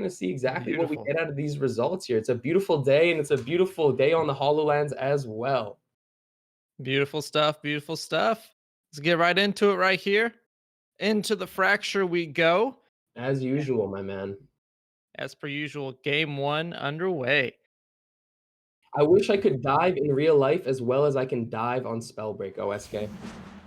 gonna see exactly what we Beautiful. get out of these results here. It's a beautiful day, and it's a beautiful day on the HoloLens as well. Beautiful stuff. Beautiful stuff. Let's get right into it right here. Into the fracture we go. As usual, my man. As per usual, game one underway. I wish I could dive in real life as well as I can dive on Spellbreak, OSK.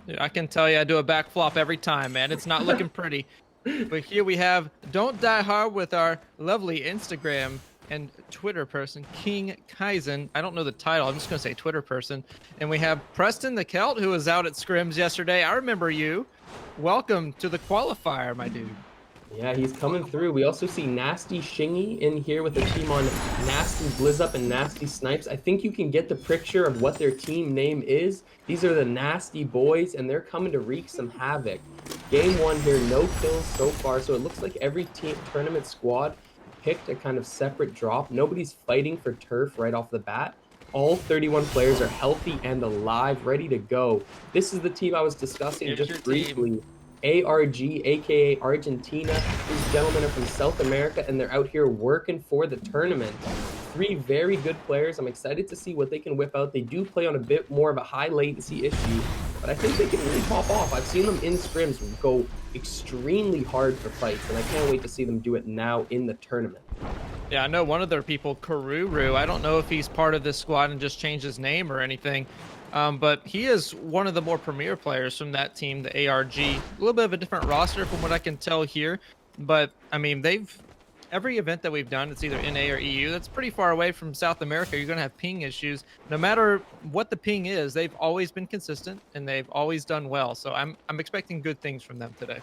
Dude, I can tell you I do a back flop every time, man. It's not looking pretty. But here we have Don't Die Hard with our lovely Instagram and Twitter person, King Kaizen. I don't know the title. I'm just going to say Twitter person. And we have Preston the Celt, who was out at Scrims yesterday. I remember you. Welcome to the qualifier, my dude. Yeah, he's coming through. We also see Nasty Shingy in here with a team on Nasty Blizzup and Nasty Snipes. I think you can get the picture of what their team name is. These are the Nasty Boys, and they're coming to wreak some havoc. Game one here, no kills so far, so it looks like every team tournament squad picked a kind of separate drop. Nobody's fighting for turf right off the bat. All 31 players are healthy and alive, ready to go. This is the team I was discussing Here's your just team. briefly. ARG, aka Argentina. These gentlemen are from South America and they're out here working for the tournament. Three very good players. I'm excited to see what they can whip out. They do play on a bit more of a high latency issue, but I think they can really pop off. I've seen them in scrims go extremely hard for fights, and I can't wait to see them do it now in the tournament. Yeah, I know one of their people, Karuru. I don't know if he's part of this squad and just changed his name or anything. But he is one of the more premier players from that team, the ARG. A little bit of a different roster from what I can tell here. But I mean, every event that we've done, it's either NA or EU. That's pretty far away from South America. You're going to have ping issues. No matter what the ping is, they've always been consistent and they've always done well. So I'm expecting good things from them today.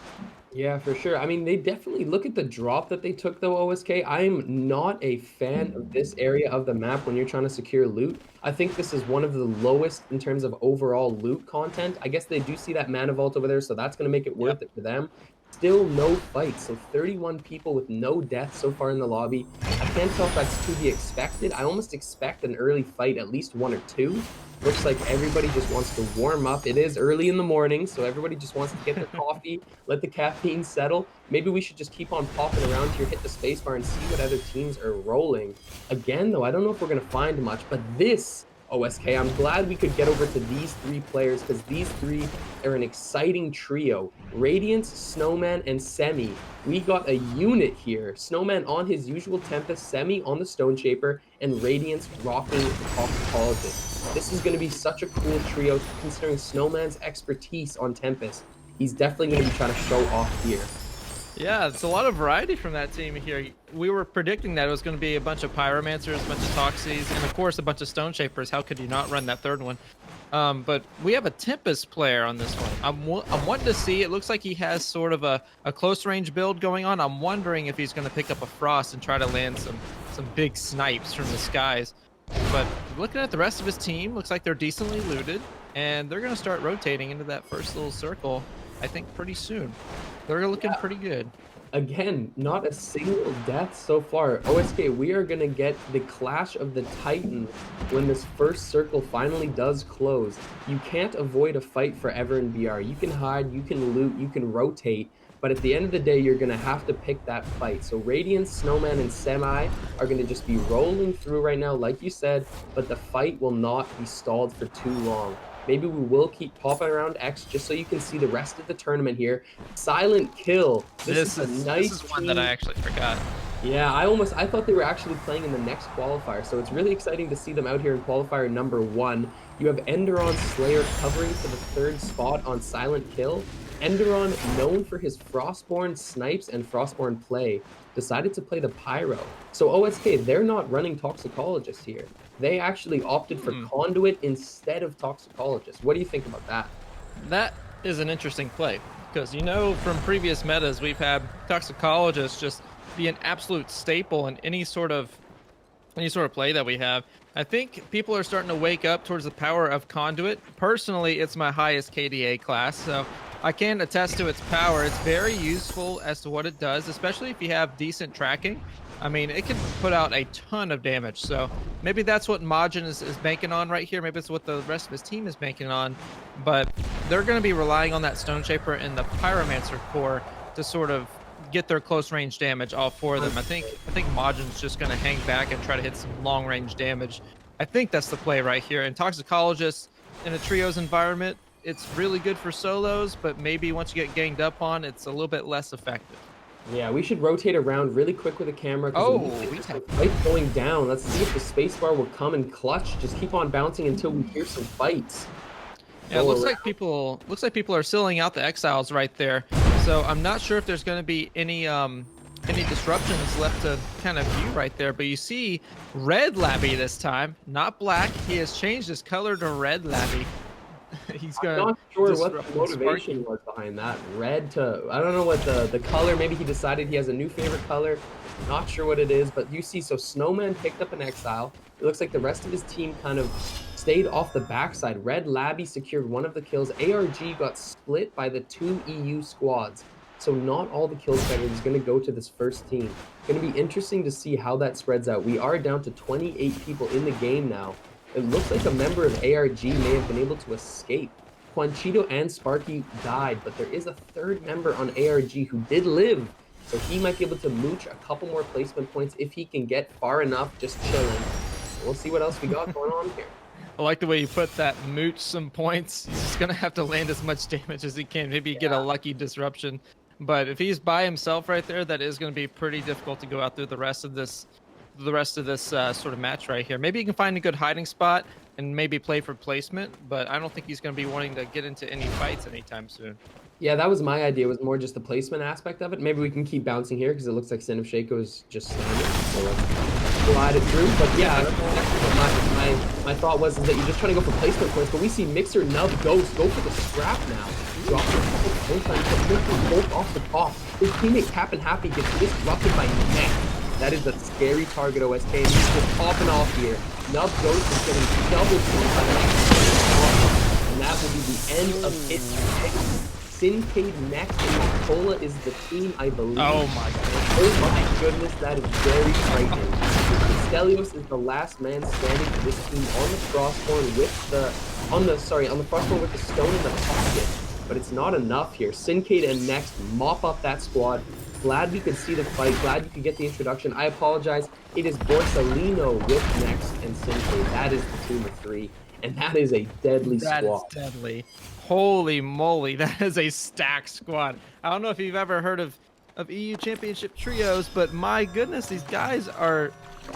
Yeah, for sure. I mean, they definitely look at the drop that they took though, OSK. I'm not a fan of this area of the map when you're trying to secure loot. I think this is one of the lowest in terms of overall loot content. I guess they do see that mana vault over there, so that's going to make it Yep. worth it for them. Still no fights, so 31 people with no deaths so far in the lobby. I can't tell if that's to be expected. I almost expect an early fight, at least one or two. Looks like everybody just wants to warm up. It is early in the morning, so everybody just wants to get their coffee, let the caffeine settle. Maybe we should just keep on popping around here, hit the spacebar, and see what other teams are rolling. Again, though, I don't know if we're going to find much, but this, OSK, I'm glad we could get over to these three players because these three are an exciting trio. Radiance, Snowman, and Semi. We got a unit here. Snowman on his usual Tempest, Semi on the Stone Shaper, and Radiance rocking the Toxicologist. This is going to be such a cool trio considering Snowman's expertise on Tempest. He's definitely going to be trying to show off here. Yeah, it's a lot of variety from that team here. We were predicting that it was going to be a bunch of Pyromancers, a bunch of Toxies, and of course a bunch of Stone Shapers. How could you not run that third one? But we have a Tempest player on this one. I'm wanting to see. It looks like he has sort of a close range build going on. I'm wondering if he's going to pick up a Frost and try to land some big snipes from the skies. But looking at the rest of his team, looks like they're decently looted, and they're going to start rotating into that first little circle, I think, pretty soon. They're looking pretty good. Again, not a single death so far. OSK, we are going to get the Clash of the Titans when this first circle finally does close. You can't avoid a fight forever in BR. You can hide, you can loot, you can rotate, but at the end of the day, you're going to have to pick that fight. So Radiance, Snowman, and Semi are going to just be rolling through right now, like you said, but the fight will not be stalled for too long. Maybe we will keep popping around X just so you can see the rest of the tournament here. Silent Kill. This is a nice this is one that I actually forgot. Yeah, I thought they were actually playing in the next qualifier, so it's really exciting to see them out here in qualifier number 1. You have Enderon Slayer covering for the third spot on Silent Kill. Enderon, known for his Frostborn snipes and Frostborn play, decided to play the Pyro. So OSK, they're not running Toxicologist here. They actually opted for Conduit instead of Toxicologist. What do you think about that? That is an interesting play because from previous metas we've had Toxicologists just be an absolute staple in any sort of play that we have. I think people are starting to wake up towards the power of Conduit. Personally, it's my highest KDA class, so I can attest to its power. It's very useful as to what it does, especially if you have decent tracking. I mean, it can put out a ton of damage, so maybe that's what Majin is banking on right here. Maybe it's what the rest of his team is banking on, but they're going to be relying on that Stone Shaper and the Pyromancer core to sort of get their close range damage, all four of them. I think Majin's just gonna hang back and try to hit some long range damage. I think that's the play right here. And Toxicologist in a trios environment, it's really good for solos, but maybe once you get ganged up on, it's a little bit less effective. Yeah, we should rotate around really quick with the camera because it looks Oh, like we there's tap. some fight going down. Let's see if the spacebar will come in clutch. Just keep on bouncing until we hear some fights. Yeah, it Go looks around. like people are sealing out the exiles right there. So I'm not sure if there's going to be any disruptions left to kind of view right there. But you see red Labby this time, not black. He has changed his color to red Labby. He's I'm gonna not sure what disrupt the the Sparky. motivation was behind that. Red to, I don't know what the color, maybe he decided he has a new favorite color. Not sure what it is, but you see, so Snowman picked up an exile. It looks like the rest of his team kind of stayed off the backside. Red Labby secured one of the kills. ARG got split by the two EU squads. So not all the kill credit is going to go to this first team. Going to be interesting to see how that spreads out. We are down to 28 people in the game now. It looks like a member of ARG may have been able to escape. Quanchito and Sparky died, but there is a third member on ARG who did live. So he might be able to mooch a couple more placement points if he can get far enough just chilling. We'll see what else we got going on here. I like the way you put that. Mooch some points. He's just gonna have to land as much damage as he can. Maybe get a lucky disruption. But if he's by himself right there, that is going to be pretty difficult to go out through the rest of this sort of match right here. Maybe he can find a good hiding spot and maybe play for placement, but I don't think he's going to be wanting to get into any fights anytime soon. Yeah, that was my idea, was more just the placement aspect of it. Maybe we can keep bouncing here because it looks like Sin of Shaco is just standing. So let's glide it through. But yeah, that's what my thought was, is that you're just trying to go for placement points, but we see Mixer, Nub, Ghost go for the scrap now. Drop a couple points on Mixer both off the top. His teammate Cap and Happy gets disrupted by Neck. That is a scary target OSK. And he's just popping off here. Nub Ghost is getting double points by the next. And that will be the end of his Syncade next, and Macola is the team, I believe. Oh my god. Oh my goodness, that is very frightening. Stelios is the last man standing for this team on the frosthorn with the on the frosthorn with the stone in the pocket. But it's not enough here. Syncade and Next mop up that squad. Glad we could see the fight. Glad you could get the introduction. I apologize. It is Borsalino with Next and Syncade. That is the team of three. And that is a deadly squad. That is deadly. Holy moly, that is a stacked squad. I don't know if you've ever heard of EU Championship trios, but my goodness, these guys are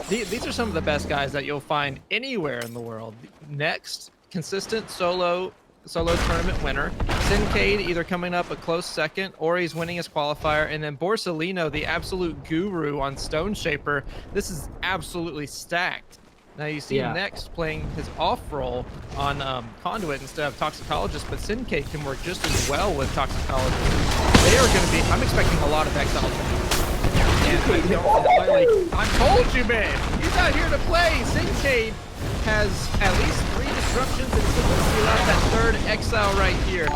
these are some of the best guys that you'll find anywhere in the world. Next, consistent solo tournament winner. Syncade either coming up a close second or he's winning his qualifier. And then Borsalino, the absolute guru on Stone Shaper. This is absolutely stacked. Now you see Next playing his off role on Conduit instead of Toxicologist, but Syncade can work just as well with Toxicologist. They are going to be, I'm expecting a lot of exiles. And I told you, man, he's out here to play. Syncade has at least 3 disruptions and still out that third exile right here.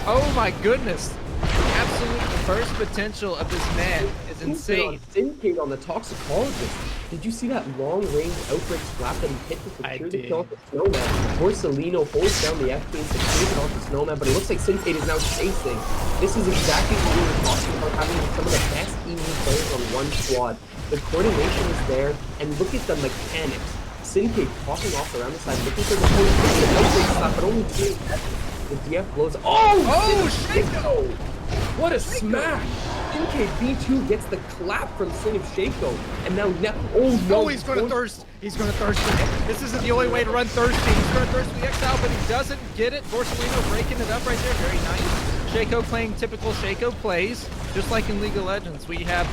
Oh my goodness. The absolute burst potential of this man is insane. Syncade on the Toxicologist. Did you see that long-range outbreak slap that he hit to secure the kill off the Snowman? Borsalino holds down the FP and secures it off the Snowman, but it looks like Syncade is now chasing. This is exactly what we were talking about, having some of the best EU players on one squad. The coordination is there, and look at the mechanics. Syncade popping off around the side, looking for the outbreak slap, but only 3 seconds. The DF blows. Oh, Shaco! What a smash! Syncade B2 gets the clap from Sin of Shaco, and now oh no! Oh, he's going to thirst. He's going to thirst. This isn't the only way to run thirsty. He's going to thirst the exile, but he doesn't get it. Borsalino breaking it up right there. Very nice. Shaco playing typical Shaco plays, just like in League of Legends. We have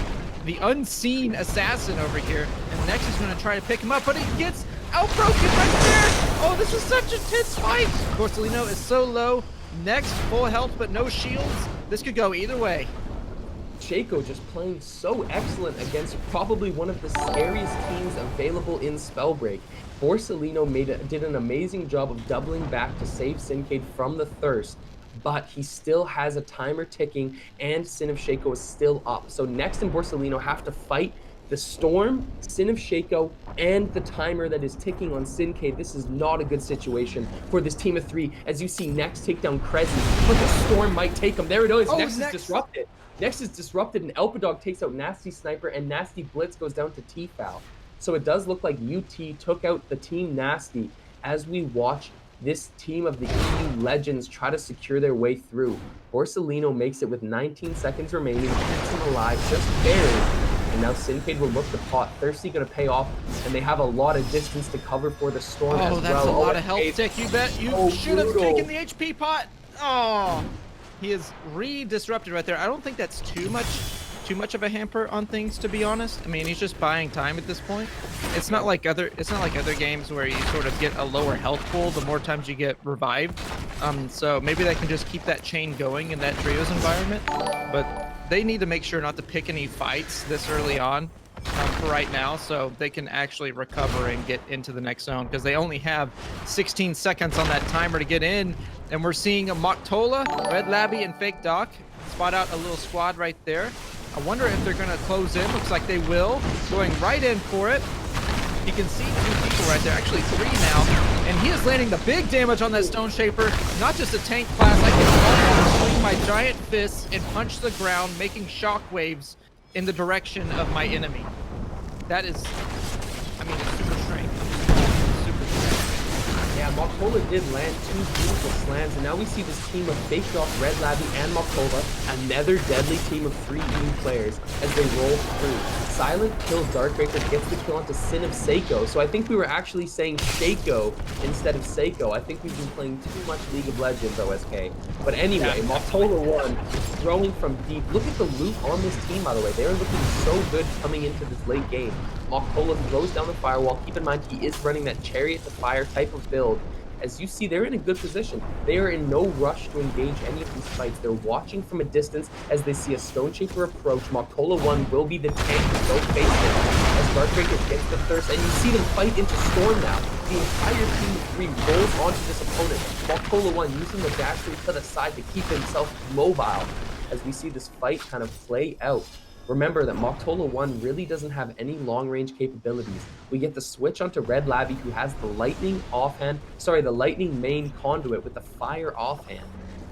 the unseen assassin over here, and Next is going to try to pick him up, but he gets outbroken right there. Oh, this is such a tense fight. Borsalino is so low. Next, full health, but no shields. This could go either way. Shaco just playing so excellent against probably one of the scariest teams available in Spellbreak. Borsalino did an amazing job of doubling back to save Syncade from the thirst, but he still has a timer ticking and Sin of Shaco is still up. So Next and Borsalino have to fight The Storm, Sin of Shaco, and the timer that is ticking on Sincade. This is not a good situation for this team of three. As you see, Next take down Krezi, but the Storm might take him. There it is. Oh, Next is next. disrupted. Next is disrupted, and Elpadog takes out Nasty Sniper, and Nasty Blitz goes down to T-Foul. So it does look like UT took out the Team Nasty as we watch this team of the EU legends try to secure their way through. Borsellino makes it with 19 seconds remaining, keeps him alive just barely. And now Sincade will look the pot. Thirsty going to pay off, and they have a lot of distance to cover for the Storm as well. Oh, that's a lot of health tick. You bet you should have taken the HP pot. Oh, he is re-disrupted right there. I don't think that's too much of a hamper on things, to be honest. I mean, he's just buying time at this point. It's not like other games where you sort of get a lower health pool the more times you get revived. So maybe they can just keep that chain going in that trios environment. But they need to make sure not to pick any fights this early on for right now, so they can actually recover and get into the next zone, because they only have 16 seconds on that timer to get in. And we're seeing a Moktola, Red Labby, and Fake Doc spot out a little squad right there. I wonder if they're going to close in. Looks like they will. Going right in for it. You can see 2 people right there, actually 3 now. And he is landing the big damage on that Stone Shaper. Not just a tank class. I can almost swing my giant fists and punch the ground, making shockwaves in the direction of my enemy. That is, I mean, it's super strength. Super strength. Yeah, Moktola did land 2 beautiful slams, and now we see this team of Fake Doc, Red Labby, and Moktola, another deadly team of 3 EU players as they roll through. Silent kills Darkbreaker, gets the kill onto Sin of Seiko, so I think we were actually saying Shaco instead of Seiko. I think we've been playing too much League of Legends, OSK. But anyway, yeah. Moktola won, throwing from deep. Look at the loot on this team, by the way. They're looking so good coming into this late game. Moktola throws down the firewall. Keep in mind, he is running that Chariot to Fire type of build. As you see, they're in a good position. They are in no rush to engage any of these fights. They're watching from a distance as they see a Stone Shaper approach. Moktola 1 will be the tank to go face him as Darkbreaker gets the thirst. And you see them fight into Storm now. The entire team of 3 rolls onto this opponent. Moktola 1 using the dash to the side to keep himself mobile as we see this fight kind of play out. Remember that Moktola 1 really doesn't have any long-range capabilities. We get the switch onto Red Labby, who has the lightning main conduit with the fire offhand.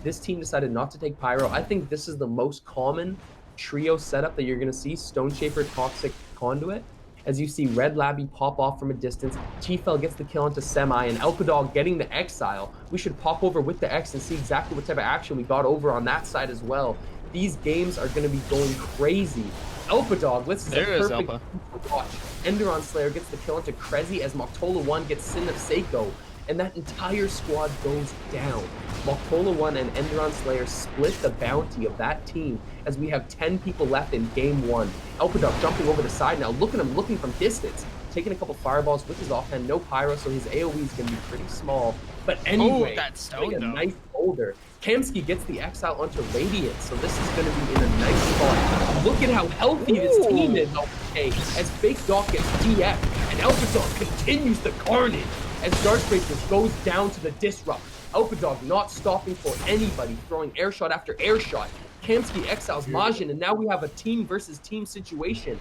This team decided not to take Pyro. I think this is the most common trio setup that you're going to see, Stone Shaper, Toxic, Conduit. As you see Red Labby pop off from a distance, T-Fel gets the kill onto Semi, and Elpadog getting the Exile. We should pop over with the X and see exactly what type of action we got over on that side as well. These games are going to be going crazy. Elpadog, this is a perfect watch. Enderon Slayer gets the kill onto Krezi as Moktola 1 gets Sin of Seiko, and that entire squad goes down. Moktola 1 and Enderon Slayer split the bounty of that team as we have 10 people left in game 1. Elpadog jumping over the side now. Look at him looking from distance. Taking a couple fireballs with his offhand. No pyro, so his AoE is going to be pretty small. But anyway, that's a nice boulder. Kamsky gets the exile onto Radiant, so this is going to be in a nice spot. Look at how healthy this team is, okay, as Fake Doc gets DF, and Elpadog continues the carnage as Darkbreaker goes down to the disrupt. Elpadog not stopping for anybody, throwing airshot after airshot. Kamsky exiles Majin, and now we have a team versus team situation.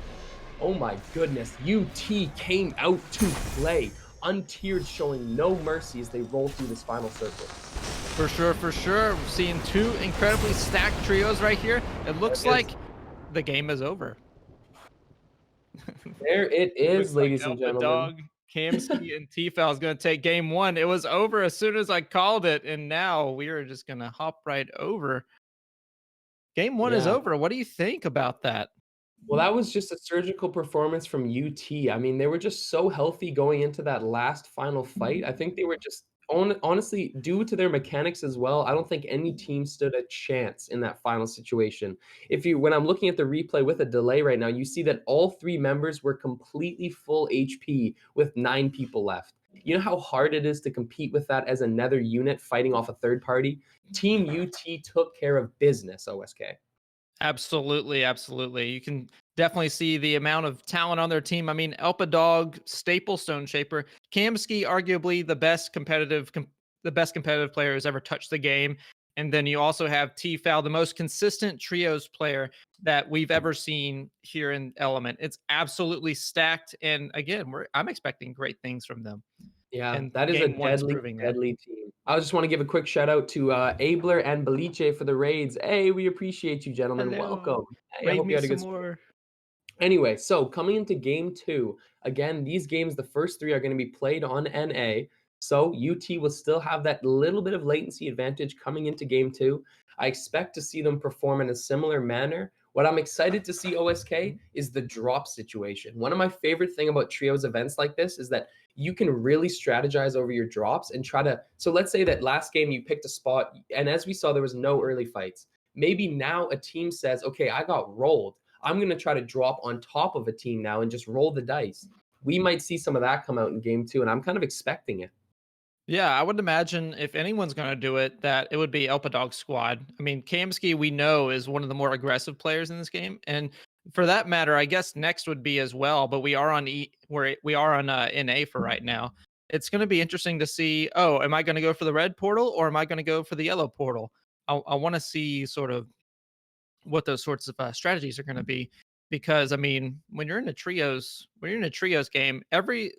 Oh my goodness, UT came out to play. Untiered showing no mercy as they roll through this final circle. For sure, for sure. We're seeing 2 incredibly stacked trios right here. It looks like the game is over. There it is, ladies and gentlemen. Dog, Kamsky, and T-Fel is going to take game 1. It was over as soon as I called it, and now we are just going to hop right over. Game 1 is over. What do you think about that? Well, that was just a surgical performance from UT. I mean, they were just so healthy going into that last final fight. I think they were just honestly, due to their mechanics as well, I don't think any team stood a chance in that final situation. When I'm looking at the replay with a delay right now, you see that all 3 members were completely full HP with 9 people left. You know how hard it is to compete with that as another unit fighting off a third party? Team UT took care of business, OSK. Absolutely, absolutely. You can definitely see the amount of talent on their team. I mean, Elpadog, staple Stone Shaper, Kamsky, arguably the best competitive player who's ever touched the game, And then you also have Tfal, the most consistent trios player that we've ever seen here in Element. It's absolutely stacked. And again, I'm expecting great things from them. Yeah, And that is a game one's deadly, proving that. deadly team. I just want to give a quick shout out to Abler and Beliche for the raids. Hey, we appreciate you, gentlemen. Hello. Welcome. Hey, I Raid hope you me had a some good stream. more. Anyway, so coming into game two, again, these games, the first three are going to be played on NA. So UT will still have that little bit of latency advantage coming into game two. I expect to see them perform in a similar manner. What I'm excited to see OSK is the drop situation. One of my favorite thing about trios events like this is that you can really strategize over your drops and try to. So let's say that last game you picked a spot, and as we saw, there was no early fights. Maybe now a team says, okay, I got rolled. I'm going to try to drop on top of a team now and just roll the dice. We might see some of that come out in game two, and I'm kind of expecting it. Yeah, I would imagine if anyone's going to do it, that it would be Elpadog's squad. I mean, Kamsky, we know, is one of the more aggressive players in this game. And for that matter, I guess next would be as well, but we are on we are on NA for right now. It's going to be interesting to see, oh, am I going to go for the red portal or am I going to go for the yellow portal? I want to see sort of what those sorts of strategies are going to be, because I mean, when you're in a trios game, every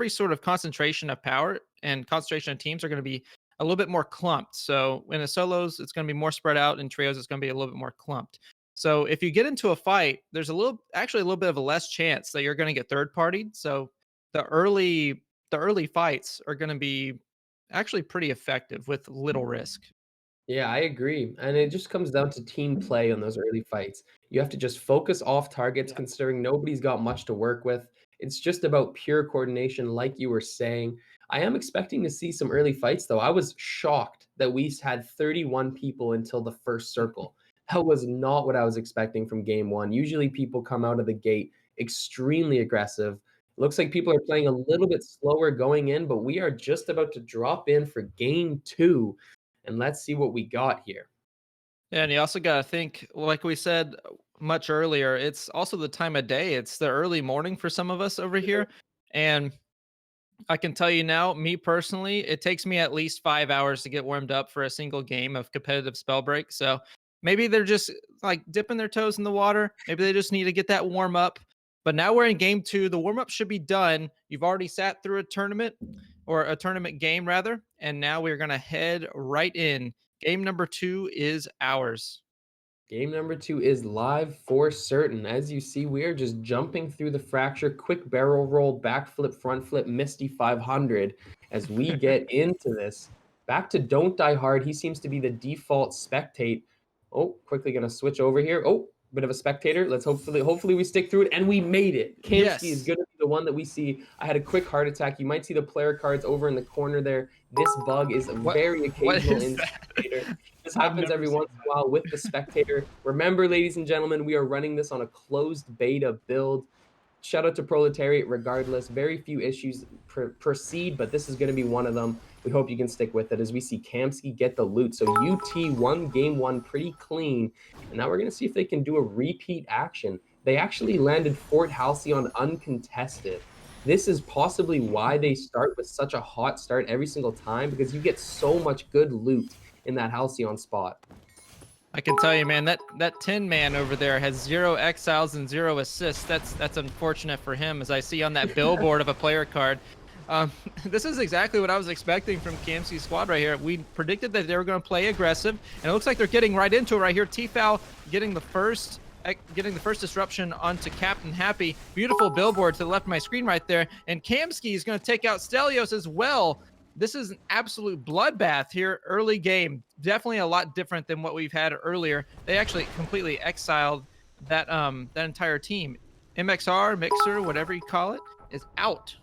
sort of concentration of power and concentration of teams are going to be a little bit more clumped. So in a solos, it's going to be more spread out. In trios, it's going to be a little bit more clumped. So if you get into a fight, there's actually a little bit of a less chance that you're going to get third partied. So the early the early fights are going to be actually pretty effective with little risk. Yeah, I agree. And it just comes down to team play on those early fights. You have to just focus off targets, Yeah. considering nobody's got much to work with. It's just about pure coordination, like you were saying. I am expecting to see some early fights, though. I was shocked that we had 31 people until the first circle. That was not what I was expecting from game one. Usually, people come out of the gate extremely aggressive. Looks like people are playing a little bit slower going in, but we are just about to drop in for game two, and let's see what we got here. Yeah, and you also got to think, like we said much earlier, it's also the time of day. It's the early morning for some of us over here. And I can tell you now, me personally, it takes me at least 5 hours to get warmed up for a single game of competitive Spellbreak. So maybe they're just like dipping their toes in the water. Maybe they just need to get that warm up. But now we're in game two. The warm up should be done. You've already sat through a tournament, or a tournament game rather. And now we're going to head right in. Game number two is ours. Game number two is live for certain. As you see, we are just jumping through the fracture, quick barrel roll, backflip, front flip, Misty 500 as we get into this. Back to Don't Die Hard. He seems to be the default spectate. Oh, quickly gonna switch over here. Oh, bit of a spectator. Let's hopefully we stick through it, and we made it. Kamsky is Yes. gonna be the one that we see. I had a quick heart attack. You might see the player cards over in the corner there. This bug is a What very what occasional is in that? spectator. This I've happens never every seen once in a while with the spectator. Remember, ladies and gentlemen, we are running this on a closed beta build. Shout out to Proletariat regardless. Very few issues proceed, but this is going to be one of them. We hope you can stick with it as we see Kamsky get the loot. So UT won game one pretty clean. And now we're going to see if they can do a repeat action. They actually landed Fort Halcyon uncontested. This is possibly why they start with such a hot start every single time, because you get so much good loot in that Halcyon spot. I can tell you, man, that Tin Man over there has 0 exiles and 0 assists. That's unfortunate for him, as I see on that billboard of a player card. Um, this is exactly what I was expecting from KMC's squad right here. We predicted that they were going to play aggressive, and it looks like they're getting right into it right here. Tfal getting the first disruption onto Captain Happy. Beautiful billboard to the left of my screen right there, and Kamsky is going to take out Stelios as well. This is an absolute bloodbath here early game. Definitely a lot different than what we've had earlier. They actually completely exiled that entire team. MXR, Mixer, whatever you call it, is out.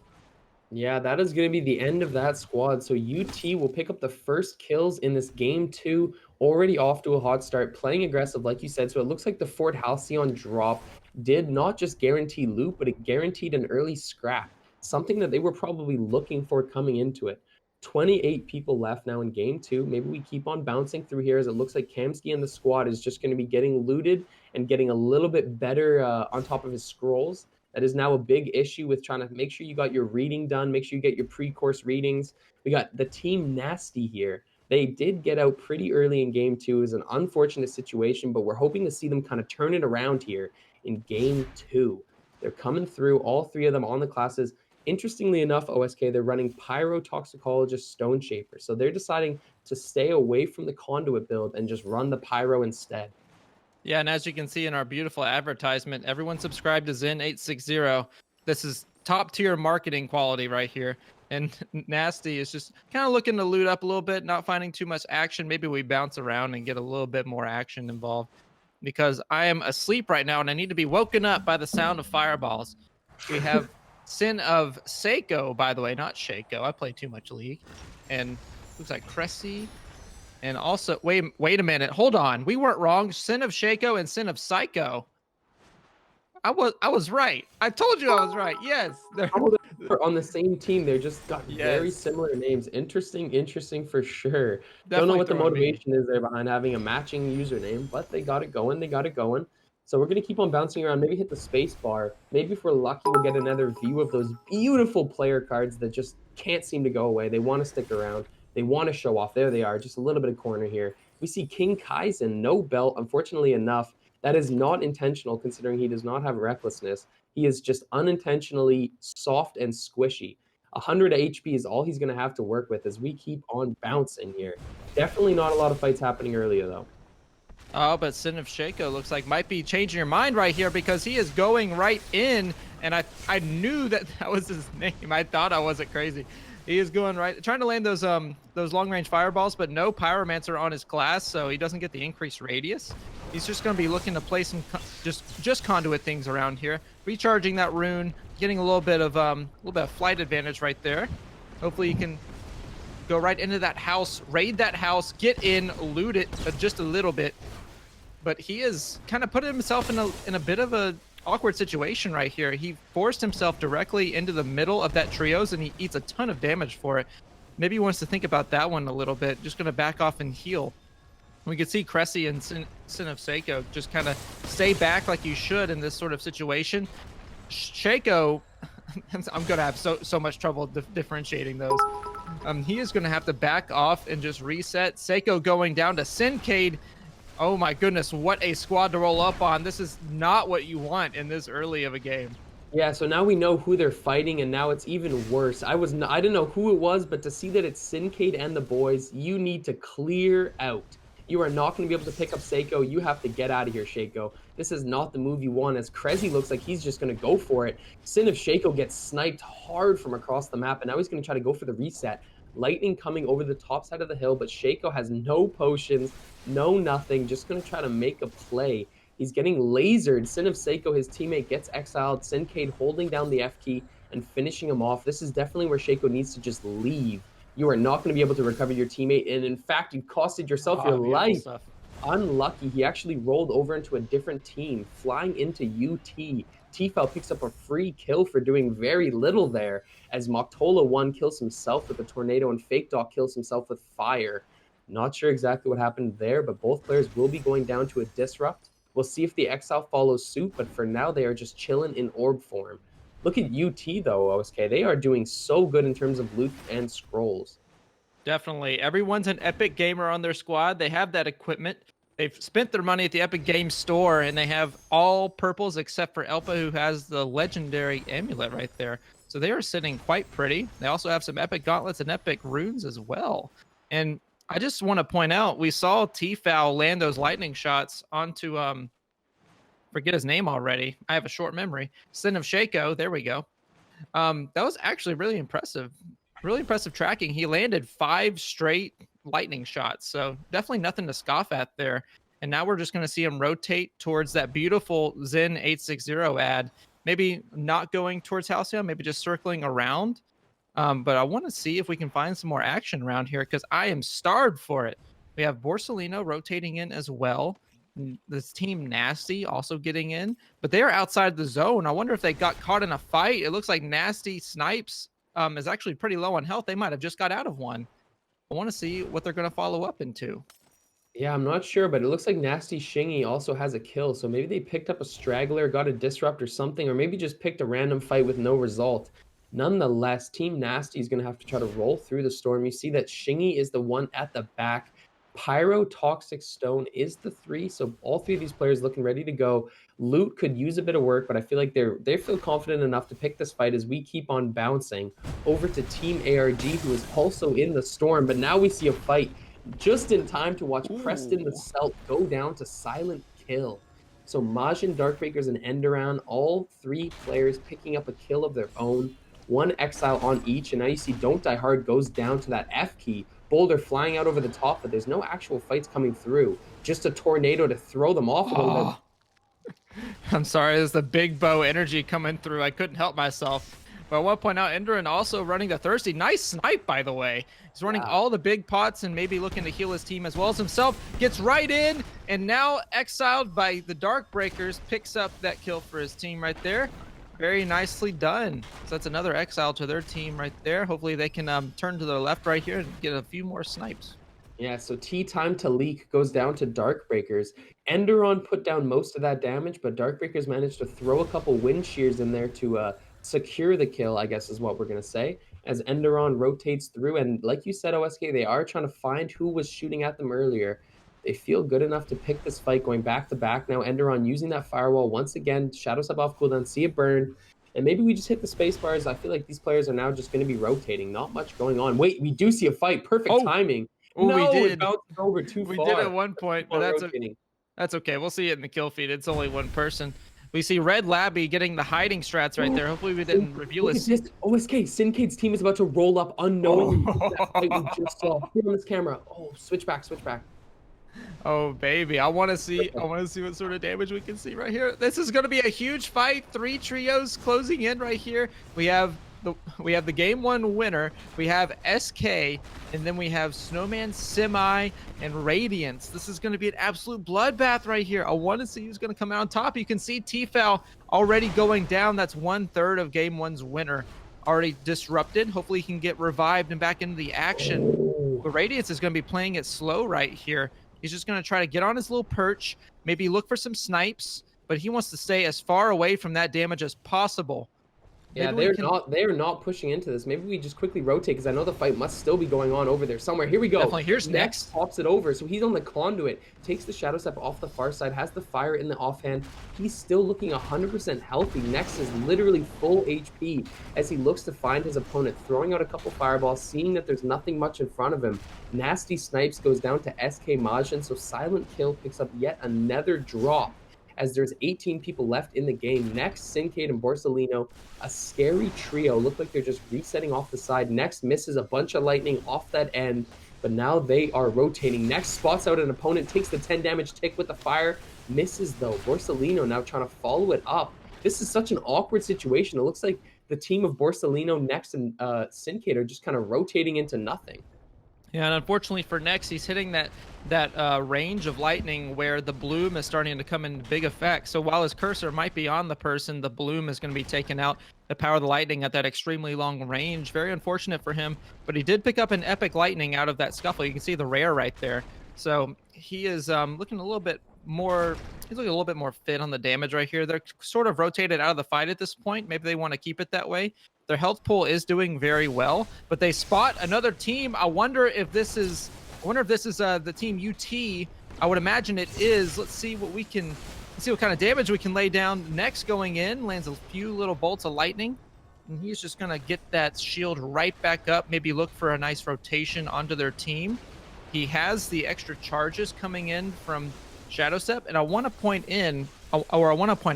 Yeah, that is going to be the end of that squad. So UT will pick up the first kills in this game two, already off to a hot start, playing aggressive, like you said. So it looks like the Fort Halcyon drop did not just guarantee loot, but it guaranteed an early scrap, something that they were probably looking for coming into it. 28 people left now in game two. Maybe we keep on bouncing through here, as it looks like Kamsky and the squad is just going to be getting looted and getting a little bit better on top of his scrolls. That is now a big issue with trying to make sure you got your reading done, make sure you get your pre-course readings. We got the team Nasty here. They did get out pretty early in game two. It was an unfortunate situation, but we're hoping to see them kind of turn it around here in game two. They're coming through, all three of them on the classes. Interestingly enough, OSK, they're running Pyrotoxicologist Stone Shaper. So they're deciding to stay away from the conduit build and just run the Pyro instead. Yeah, and as you can see in our beautiful advertisement, everyone subscribe to Zen860. This is top tier marketing quality right here. And Nasty is just kind of looking to loot up a little bit, not finding too much action. Maybe we bounce around and get a little bit more action involved because I am asleep right now and I need to be woken up by the sound of fireballs. We have Sin of Seiko, by the way, not Shaco. I play too much League. And looks like Cressy. And also, wait a minute. Hold on. We weren't wrong. Sin of Shaco and Sin of Psycho. I was right. I told you I was right. Yes. Oh, they're on the same team. They're just got very Yes. similar names. Interesting for sure. Don't know Definitely what the throwing me. motivation is there behind having a matching username, but they got it going. They got it going. So we're gonna keep on bouncing around. Maybe hit the space bar. Maybe if we're lucky, we'll get another view of those beautiful player cards that just can't seem to go away. They want to stick around. They want to show off. There they are. Just a little bit of corner here. We see King Kaizen, no belt. Unfortunately enough, that is not intentional considering he does not have recklessness. He is just unintentionally soft and squishy. 100 HP is all he's going to have to work with as we keep on bouncing here. Definitely not a lot of fights happening earlier, though. Oh, but Sin of Shaco looks like might be changing your mind right here because he is going right in. And I knew that was his name. I thought I wasn't crazy. He is going right, trying to land those long range fireballs, but no pyromancer on his class, so he doesn't get the increased radius. He's just going to be looking to play some just conduit things around here, recharging that rune, getting a little bit of flight advantage right there. Hopefully, you can go right into that house, raid that house, get in, loot it just a little bit. But he is kind of put himself in a bit of a awkward situation right here. He forced himself directly into the middle of that trios and he eats a ton of damage for it. Maybe he wants to think about that one a little bit. Just going to back off and heal. We can see Cressy and Sin of Seiko just kind of stay back like you should in this sort of situation. Shaco, I'm going to have so much trouble differentiating those. He is going to have to back off and just reset. Seiko going down to Sincade. Oh my goodness, what a squad to roll up on. This is not what you want in this early of a game. Yeah, so now we know who they're fighting, and now it's even worse. I didn't know who it was, but to see that it's Sincade and the boys, you need to clear out. You are not going to be able to pick up Seiko. You have to get out of here, Shaco. This is not the move you want, as Cressy looks like he's just going to go for it. Sin of Shaco gets sniped hard from across the map, and now he's going to try to go for the reset. Lightning coming over the top side of the hill, but Shaco has no potions, no nothing, just going to try to make a play. He's getting lasered. Sin of Seiko, his teammate, gets exiled. Sincade holding down the F key and finishing him off. This is definitely where Shaco needs to just leave. You are not going to be able to recover your teammate, and in fact, you costed yourself your life. Stuff. Unlucky. He actually rolled over into a different team, flying into UT. Tfal picks up a free kill for doing very little there, as Moktola 1 kills himself with a tornado and Fake Doc kills himself with fire. Not sure exactly what happened there, but both players will be going down to a disrupt. We'll see if the Exile follows suit, but for now they are just chilling in orb form. Look at UT though, OSK. They are doing so good in terms of loot and scrolls. Definitely. Everyone's an Epic gamer on their squad. They have that equipment. They've spent their money at the Epic Games Store, and they have all purples except for Elpa, who has the legendary amulet right there. So they are sitting quite pretty. They also have some Epic gauntlets and Epic runes as well. And I just want to point out, we saw Tfal land those lightning shots onto, forget his name already. I have a short memory. Sin of Shaco. There we go. That was actually really impressive. Really impressive tracking. He landed 5 straight lightning shots, so definitely nothing to scoff at there. And now we're just going to see him rotate towards that beautiful Zen 860 ad. Maybe not going towards Halcyon, maybe just circling around. But I want to see if we can find some more action around here because I am starved for it. We have Borsalino rotating in as well. This team Nasty also getting in, but they are outside the zone. I wonder if they got caught in a fight. It looks like Nasty Snipes is actually pretty low on health. They might have just got out of one. I want to see what they're going to follow up into. Yeah, I'm not sure, but it looks like Nasty Shingy also has a kill. So maybe they picked up a straggler, got a disrupt or something, or maybe just picked a random fight with no result. Nonetheless, Team Nasty is going to have to try to roll through the storm. You see that Shingy is the one at the back. Pyro, Toxic, Stone is the three. So all three of these players looking ready to go. Loot could use a bit of work, but I feel like they feel confident enough to pick this fight as we keep on bouncing over to Team ARG, who is also in the storm. But now we see a fight just in time to watch Preston the Ooh. Celt go down to silent kill. So Majin, Darkbreakers, and Enderon, all three players picking up a kill of their own. One exile on each, and now you see Don't Die Hard goes down to that F key. Boulder flying out over the top, but there's no actual fights coming through. Just a tornado to throw them off a little bit. Oh, I'm sorry, there's the big bow energy coming through. I couldn't help myself. But I want to point out, Enderon also running the Thirsty. Nice snipe, by the way. He's running Yeah. all the big pots and maybe looking to heal his team as well as himself. Gets right in, and now exiled by the Darkbreakers, picks up that kill for his team right there. Very nicely done. So that's another exile to their team right there. Hopefully they can turn to their left right here and get a few more snipes. Yeah, so Tea Time to Leak goes down to Darkbreakers. Enderon put down most of that damage, but Darkbreakers managed to throw a couple wind shears in there to secure the kill, I guess is what we're going to say, as Enderon rotates through. And like you said, OSK, they are trying to find who was shooting at them earlier. They feel good enough to pick this fight going back to back. Now Enderon using that firewall once again, Shadow Step off cooldown, see it burn. And maybe we just hit the space bars. I feel like these players are now just going to be rotating. Not much going on. Wait, we do see a fight. Perfect Oh, timing. oh, we No, it did. bounced over too We did far. at one point, Keep but on rotating. that's okay. We'll see it in the kill feed. It's only one person. We see Red Labby getting the hiding strats right there. Hopefully we didn't reveal Look at his. this. OSK, Syncade's team is about to roll up unknowingly into that fight we just saw. Here on this camera. Oh, switch back, switch back. Oh baby, I want to see. I want to see what sort of damage we can see right here. This is going to be a huge fight. Three trios closing in right here. We have the game one winner. We have SK, and then we have Snowman, Semi, and Radiance. This is going to be an absolute bloodbath right here. I want to see who's going to come out on top. You can see Tfal already going down. That's 1/3 of game one's winner already disrupted. Hopefully he can get revived and back into the action. Oh. But Radiance is going to be playing it slow right here. He's just going to try to get on his little perch, maybe look for some snipes, but he wants to stay as far away from that damage as possible. Yeah, Maybe we can they're not pushing into this. Maybe we just quickly rotate because I know the fight must still be going on over there somewhere. Here we go. definitely. Here's next. Pops it over. So he's on the conduit, takes the shadow step off the far side, has the fire in the offhand. He's still looking 100% healthy. Next is literally full HP as he looks to find his opponent, throwing out a couple fireballs, seeing that there's nothing much in front of him. Nasty Snipes goes down to SK Majin, so Silent Kill picks up yet another drop as there's 18 people left in the game. Next, Syncade and Borsalino, a scary trio. Look like they're just resetting off the side. Next misses a bunch of lightning off that end, but now they are rotating. Next spots out an opponent, takes the 10 damage tick with the fire, misses though. Borsalino now trying to follow it up. This is such an awkward situation. It looks like the team of Borsalino, Next, and Syncade are just kind of rotating into nothing. Yeah, and unfortunately for Nex, he's hitting that range of lightning where the bloom is starting to come into big effect. So while his cursor might be on the person, the bloom is going to be taken out. The power of the lightning at that extremely long range. Very unfortunate for him, but he did pick up an epic lightning out of that scuffle. You can see the rare right there. So he is looking a little bit more. He's looking a little bit more fit on the damage right here. They're sort of rotated out of the fight at this point. Maybe they want to keep it that way. Their health pool is doing very well, but they spot another team. I wonder if this is the team UT. I would imagine it is. Let's see what kind of damage we can lay down. Next going in, lands a few little bolts of lightning, and he's just gonna get that shield right back up. Maybe look for a nice rotation onto their team. He has the extra charges coming in from Shadow Step, and I want to point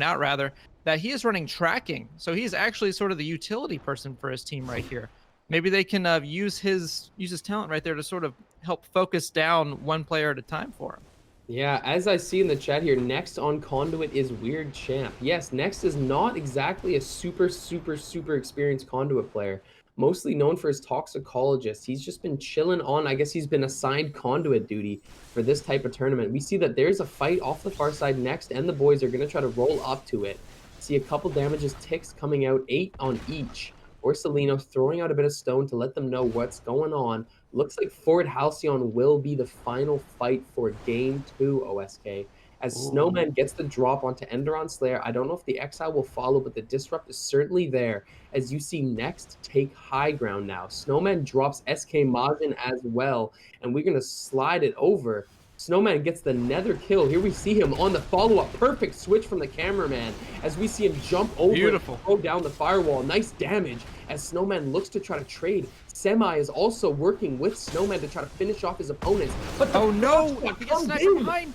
out rather that he is running tracking. So he's actually sort of the utility person for his team right here. Maybe they can use his talent right there to sort of help focus down one player at a time for him. Yeah, as I see in the chat here, Next on Conduit is Weird Champ. Yes, Next is not exactly a super experienced Conduit player. Mostly known for his toxicologist. He's just been chilling on, I guess he's been assigned Conduit duty for this type of tournament. We see that there's a fight off the far side. Next and the boys are going to try to roll up to it. See a couple damages ticks coming out, 8 on each. Borsalino throwing out a bit of stone to let them know what's going on. Looks like Fort Halcyon will be the final fight for game 2, OSK. as Ooh. Snowman gets the drop onto Enderon Slayer. I don't know if the Exile will follow, but the Disrupt is certainly there. As you see next, take high ground now. Snowman drops SK Majin as well, and we're going to slide it over. Snowman gets the nether kill. Here we see him on the follow-up. Perfect switch from the cameraman as we see him jump over and Beautiful. throw down the firewall. Nice damage as Snowman looks to try to trade. Semi is also working with Snowman to try to finish off his opponents. But the Oh frog no! shot He gets comes sniped from in. behind.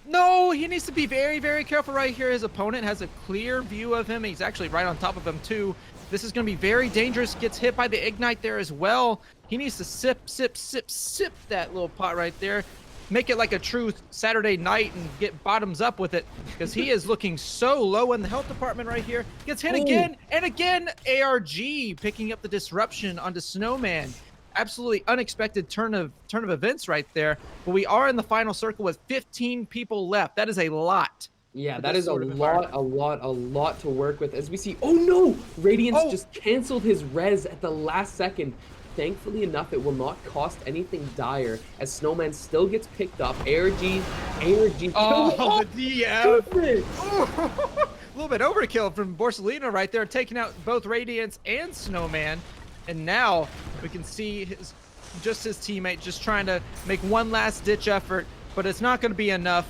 No, he needs to be very, very careful right here. His opponent has a clear view of him. He's actually right on top of him too. This is going to be very dangerous. Gets hit by the ignite there as well. He needs to sip, sip, sip, sip that little pot right there. Make it like a true Saturday night and get bottoms up with it because he is looking so low in the health department right here. Gets hit Oh, again and again. ARG picking up the disruption onto Snowman. Absolutely unexpected turn of events right there. But we are in the final circle with 15 people left. That is a lot yeah, for that this is a sort of lot, environment. a lot to work with. As we see, oh no, Radiance Oh, just canceled his res at the last second. Thankfully enough, it will not cost anything dire as Snowman still gets picked up. ARG kill. oh, Oh, the DF. goodness. A little bit overkill from Borsalino right there, taking out both Radiance and Snowman. And now we can see his teammate just trying to make one last ditch effort, but it's not going to be enough.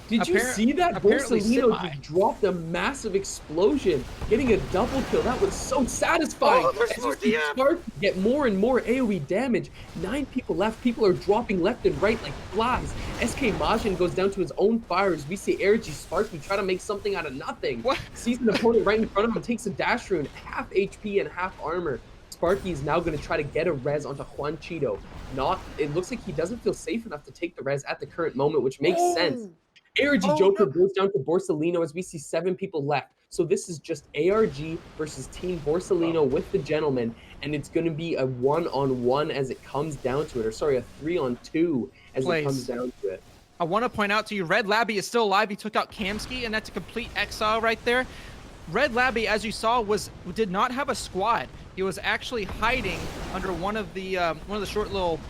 Did you see that? Apparently Borsalino semi. just dropped a massive explosion, getting a double kill. That was so satisfying. Oh, there's As you more see DF. Spark get more and more AoE damage. 9 people left. People are dropping left and right like flies. SK Majin goes down to his own fires. We see ARG Sparky try to make something out of nothing. What? Sees an opponent right in front of him, takes a dash rune, half HP and half armor. Sparky is now going to try to get a res onto Juanchito. It looks like he doesn't feel safe enough to take the res at the current moment, which makes sense. Oh, ARG oh Joker no. goes down to Borsalino as we see 7 people left. So this is just ARG versus Team Borsalino with the gentleman, and it's going to be a 1-on-1 as it comes down to it, or sorry, a 3-on-2 as it comes Place. down to it. I want to point out to you, Red Labby is still alive. He took out Kamsky, and that's a complete exile right there. Red Labby, as you saw, did not have a squad. He was actually hiding under one of the short little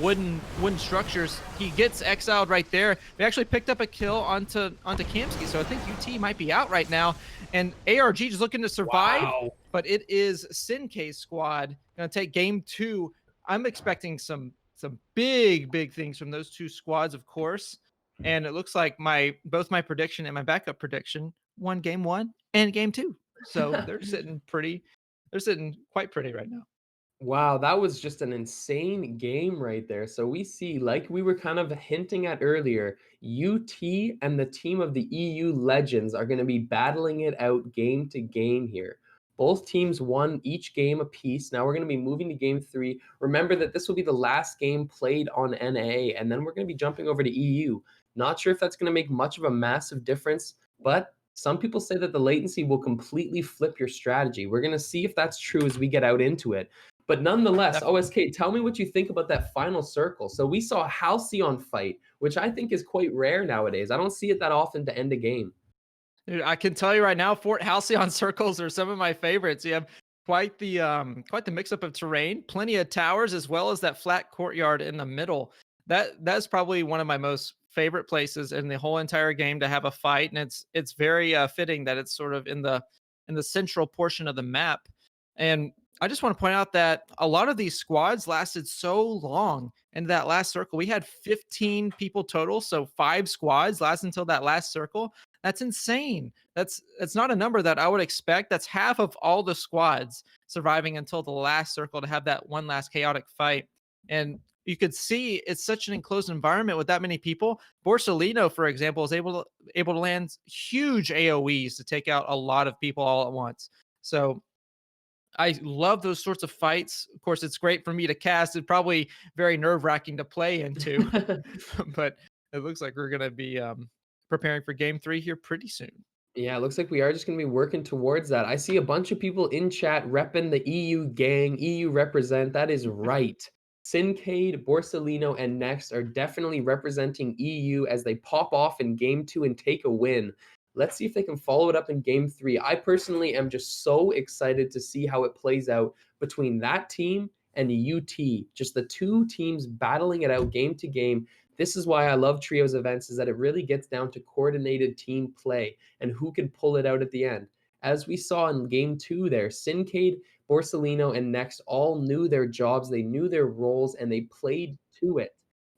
wooden structures. He gets exiled right there. They actually picked up a kill onto Kamsky, so I think UT might be out right now. And ARG is looking to survive, Wow. but it is Sink's squad gonna take game 2. I'm expecting some big things from those two squads, of course. And it looks like both my prediction and my backup prediction won game 1 and game 2. So they're sitting quite pretty right now. Wow, that was just an insane game right there. So we see, like we were kind of hinting at earlier, UT and the team of the EU Legends are going to be battling it out game to game here. Both teams won each game apiece. Now we're going to be moving to game 3. Remember that this will be the last game played on NA, and then we're going to be jumping over to EU. Not sure if that's going to make much of a massive difference, but some people say that the latency will completely flip your strategy. We're going to see if that's true as we get out into it. But nonetheless, Definitely. OSK, tell me what you think about that final circle. So we saw a Halcyon fight, which I think is quite rare nowadays. I don't see it that often to end a game. Dude, I can tell you right now, Fort Halcyon circles are some of my favorites. You have quite the mix up of terrain, plenty of towers, as well as that flat courtyard in the middle. That's probably one of my most favorite places in the whole entire game to have a fight, and it's very fitting that it's sort of in the central portion of the map. And I just want to point out that a lot of these squads lasted so long. In that last circle, we had 15 people total, so 5 squads last until that last circle. That's insane. That's not a number that I would expect. That's half of all the squads surviving until the last circle to have that one last chaotic fight. And you could see it's such an enclosed environment with that many people. Borsalino, for example, is able to land huge AoEs to take out a lot of people all at once. So I love those sorts of fights. Of course, it's great for me to cast. It's probably very nerve-wracking to play into, but it looks like we're gonna be preparing for game 3 here pretty soon. Yeah, it looks like we are just going to be working towards that. I see a bunch of people in chat repping the EU gang, EU represent. That is right. Sincade, Borsalino, and Next are definitely representing EU as they pop off in game 2 and take a win. Let's see if they can follow it up in game 3. I personally am just so excited to see how it plays out between that team and UT. Just the two teams battling it out game to game. This is why I love trios events, is that it really gets down to coordinated team play and who can pull it out at the end. As we saw in game 2 there, Sincade, Borsellino, and Next all knew their jobs, they knew their roles, and they played to it.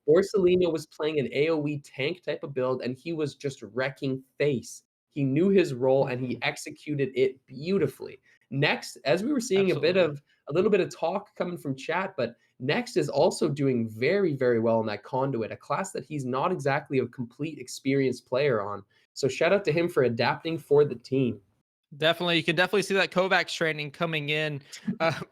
Borsellino was playing an AoE tank type of build, and he was just wrecking face. He knew his role and he Mhm. executed it beautifully. Next, as we were seeing Absolutely. a little bit of talk coming from chat, but Next is also doing very, very well in that conduit, a class that he's not exactly a complete experienced player on. So shout out to him for adapting for the team. Definitely, you can definitely see that Kovacs training coming in,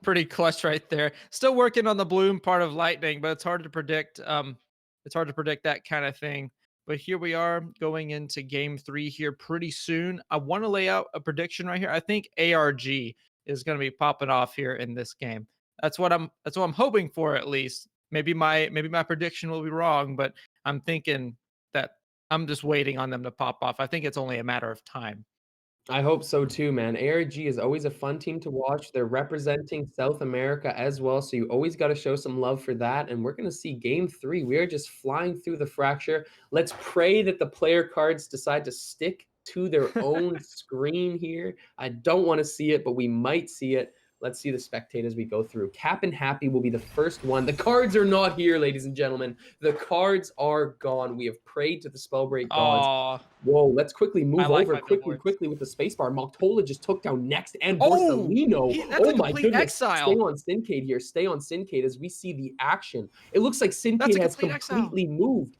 pretty clutch right there. Still working on the bloom part of lightning, but it's hard to predict. It's hard to predict that kind of thing. But here we are going into game 3 here pretty soon. I want to lay out a prediction right here. I think ARG is going to be popping off here in this game. That's what I'm hoping for at least. Maybe my prediction will be wrong, but I'm thinking that I'm just waiting on them to pop off. I think it's only a matter of time. I hope so too, man. ARG is always a fun team to watch. They're representing South America as well, so you always got to show some love for that. And we're going to see game 3. We are just flying through the fracture. Let's pray that the player cards decide to stick to their own screen here. I don't want to see it, but we might see it. Let's see the spectators we go through. Cap and Happy will be the first one. The cards are not here, ladies and gentlemen. The cards are gone. We have prayed to the Spellbreak gods. Oh, Whoa, let's quickly I move like over my billboards. quickly with the spacebar. Moktola just took down Next and Oh, Borsellino. that's a Oh my complete goodness. Stay exile. on Sincade here. Stay on Sincade as we see the action. It looks like That's Sincade a has complete exile. completely moved.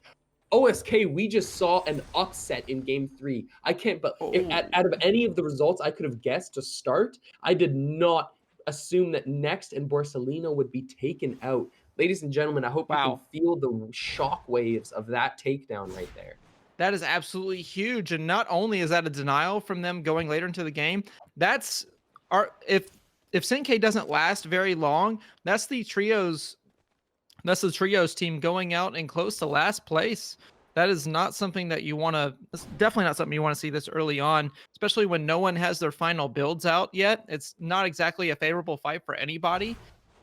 OSK, we just saw an upset in game 3. I can't, but out of Oh, any of the results I could have guessed to start, I did not assume that Next and Borsellino would be taken out. Ladies and gentlemen, I hope you can wow. feel the shock waves of that takedown right there. That is absolutely huge. And not only is that a denial from them going later into the game, that's our if Senke doesn't last very long, that's the trios team going out and close to last place. That is not something that you want to. That's definitely not something you want to see this early on, especially when no one has their final builds out yet. It's not exactly a favorable fight for anybody.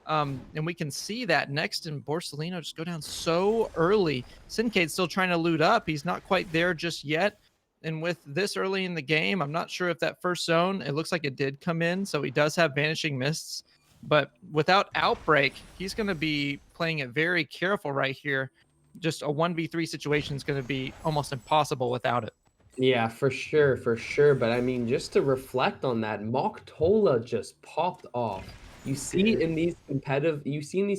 And we can see that Next and Borsellino just go down so early. Sincade's still trying to loot up. He's not quite there just yet. And with this early in the game, I'm not sure if that first zone, it looks like it did come in. So he does have Vanishing Mists. But without Outbreak, he's going to be playing it very careful right here. Just a 1v3 situation is going to be almost impossible without it. Yeah, for sure, for sure. But I mean, just to reflect on that, Moktola just popped off. You see in these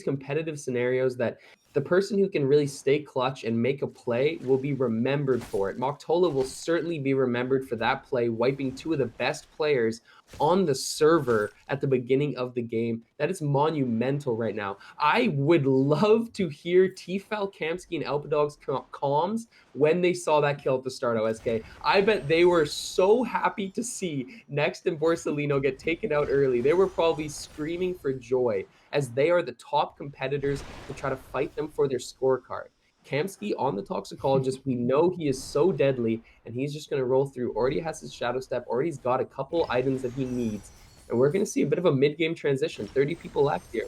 competitive scenarios that the person who can really stay clutch and make a play will be remembered for it. Moktola will certainly be remembered for that play, wiping two of the best players on the server at the beginning of the game. That is monumental right now. I would love to hear Tfal, Kamsky, and Elpadog's comms when they saw that kill at the start, OSK. I bet they were so happy to see Next and Borsellino get taken out early. They were probably screaming for joy as they are the top competitors to try to fight them for their scorecard. Kamsky on the Toxicologist, we know he is so deadly, and he's just going to roll through. Already has his Shadow Step, already's got a couple items that he needs. And we're going to see a bit of a mid-game transition. 30 people left here.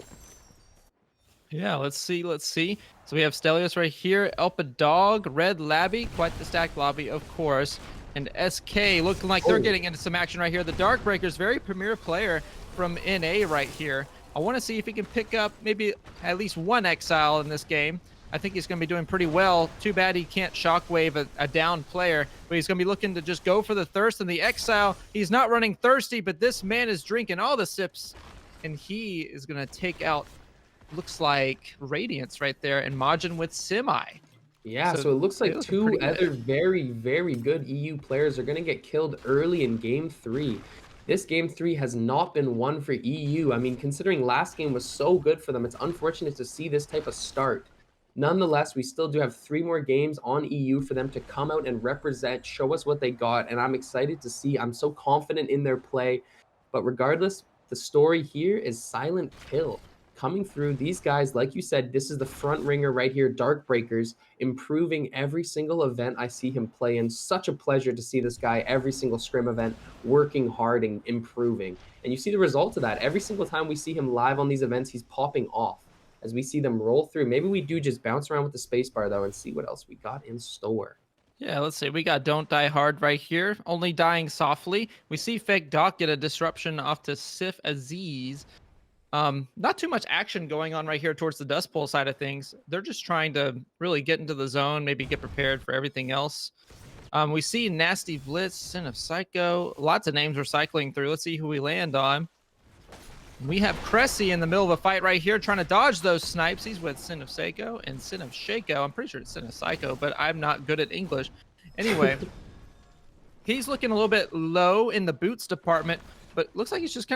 Yeah, let's see. Let's see. So we have Stelios right here, Elpa Dog, Red Labby, quite the stacked lobby, of course, and SK looking like they're Oh, getting into some action right here. The Darkbreakers, very premier player from NA right here. I want to see if he can pick up maybe at least one exile in this game. I think he's going to be doing pretty well. Too bad he can't shockwave a down player, but he's going to be looking to just go for the thirst and the exile. He's not running thirsty, but this man is drinking all the sips, and he is going to take out, looks like, Radiance right there, and Majin with Semi. yeah, So so it looks they're like looking two pretty other good. very, very good EU players are going to get killed early in game 3. This game 3 has not been won for EU. I mean, considering last game was so good for them, it's unfortunate to see this type of start. Nonetheless, we still do have 3 more games on EU for them to come out and represent, show us what they got, and I'm excited to see. I'm so confident in their play. But regardless, the story here is Silent Pill coming through. These guys, like you said, this is the front ringer right here, Darkbreakers, improving every single event I see him play in. Such a pleasure to see this guy every single scrim event working hard and improving. And you see the result of that. Every single time we see him live on these events, he's popping off. as we see them roll through. Maybe we do just bounce around with the spacebar though and see what else we got in store. Yeah, let's see. We got Don't Die Hard right here, only dying softly. We see Fake Doc get a disruption off to Sif Aziz. Not too much action going on right here towards the Dust Bowl side of things. They're just trying to really get into the zone, maybe get prepared for everything else. We see Nasty Blitz, Sin of Psycho. Lots of names we're cycling through. Let's see who we land on. We have Cressy in the middle of a fight right here trying to dodge those snipes. He's with Sin of Seiko and Sin of Shaco. I'm pretty sure it's Sin of Psycho, but I'm not good at English. Anyway, he's looking a little bit low in the boots department, but looks like he's just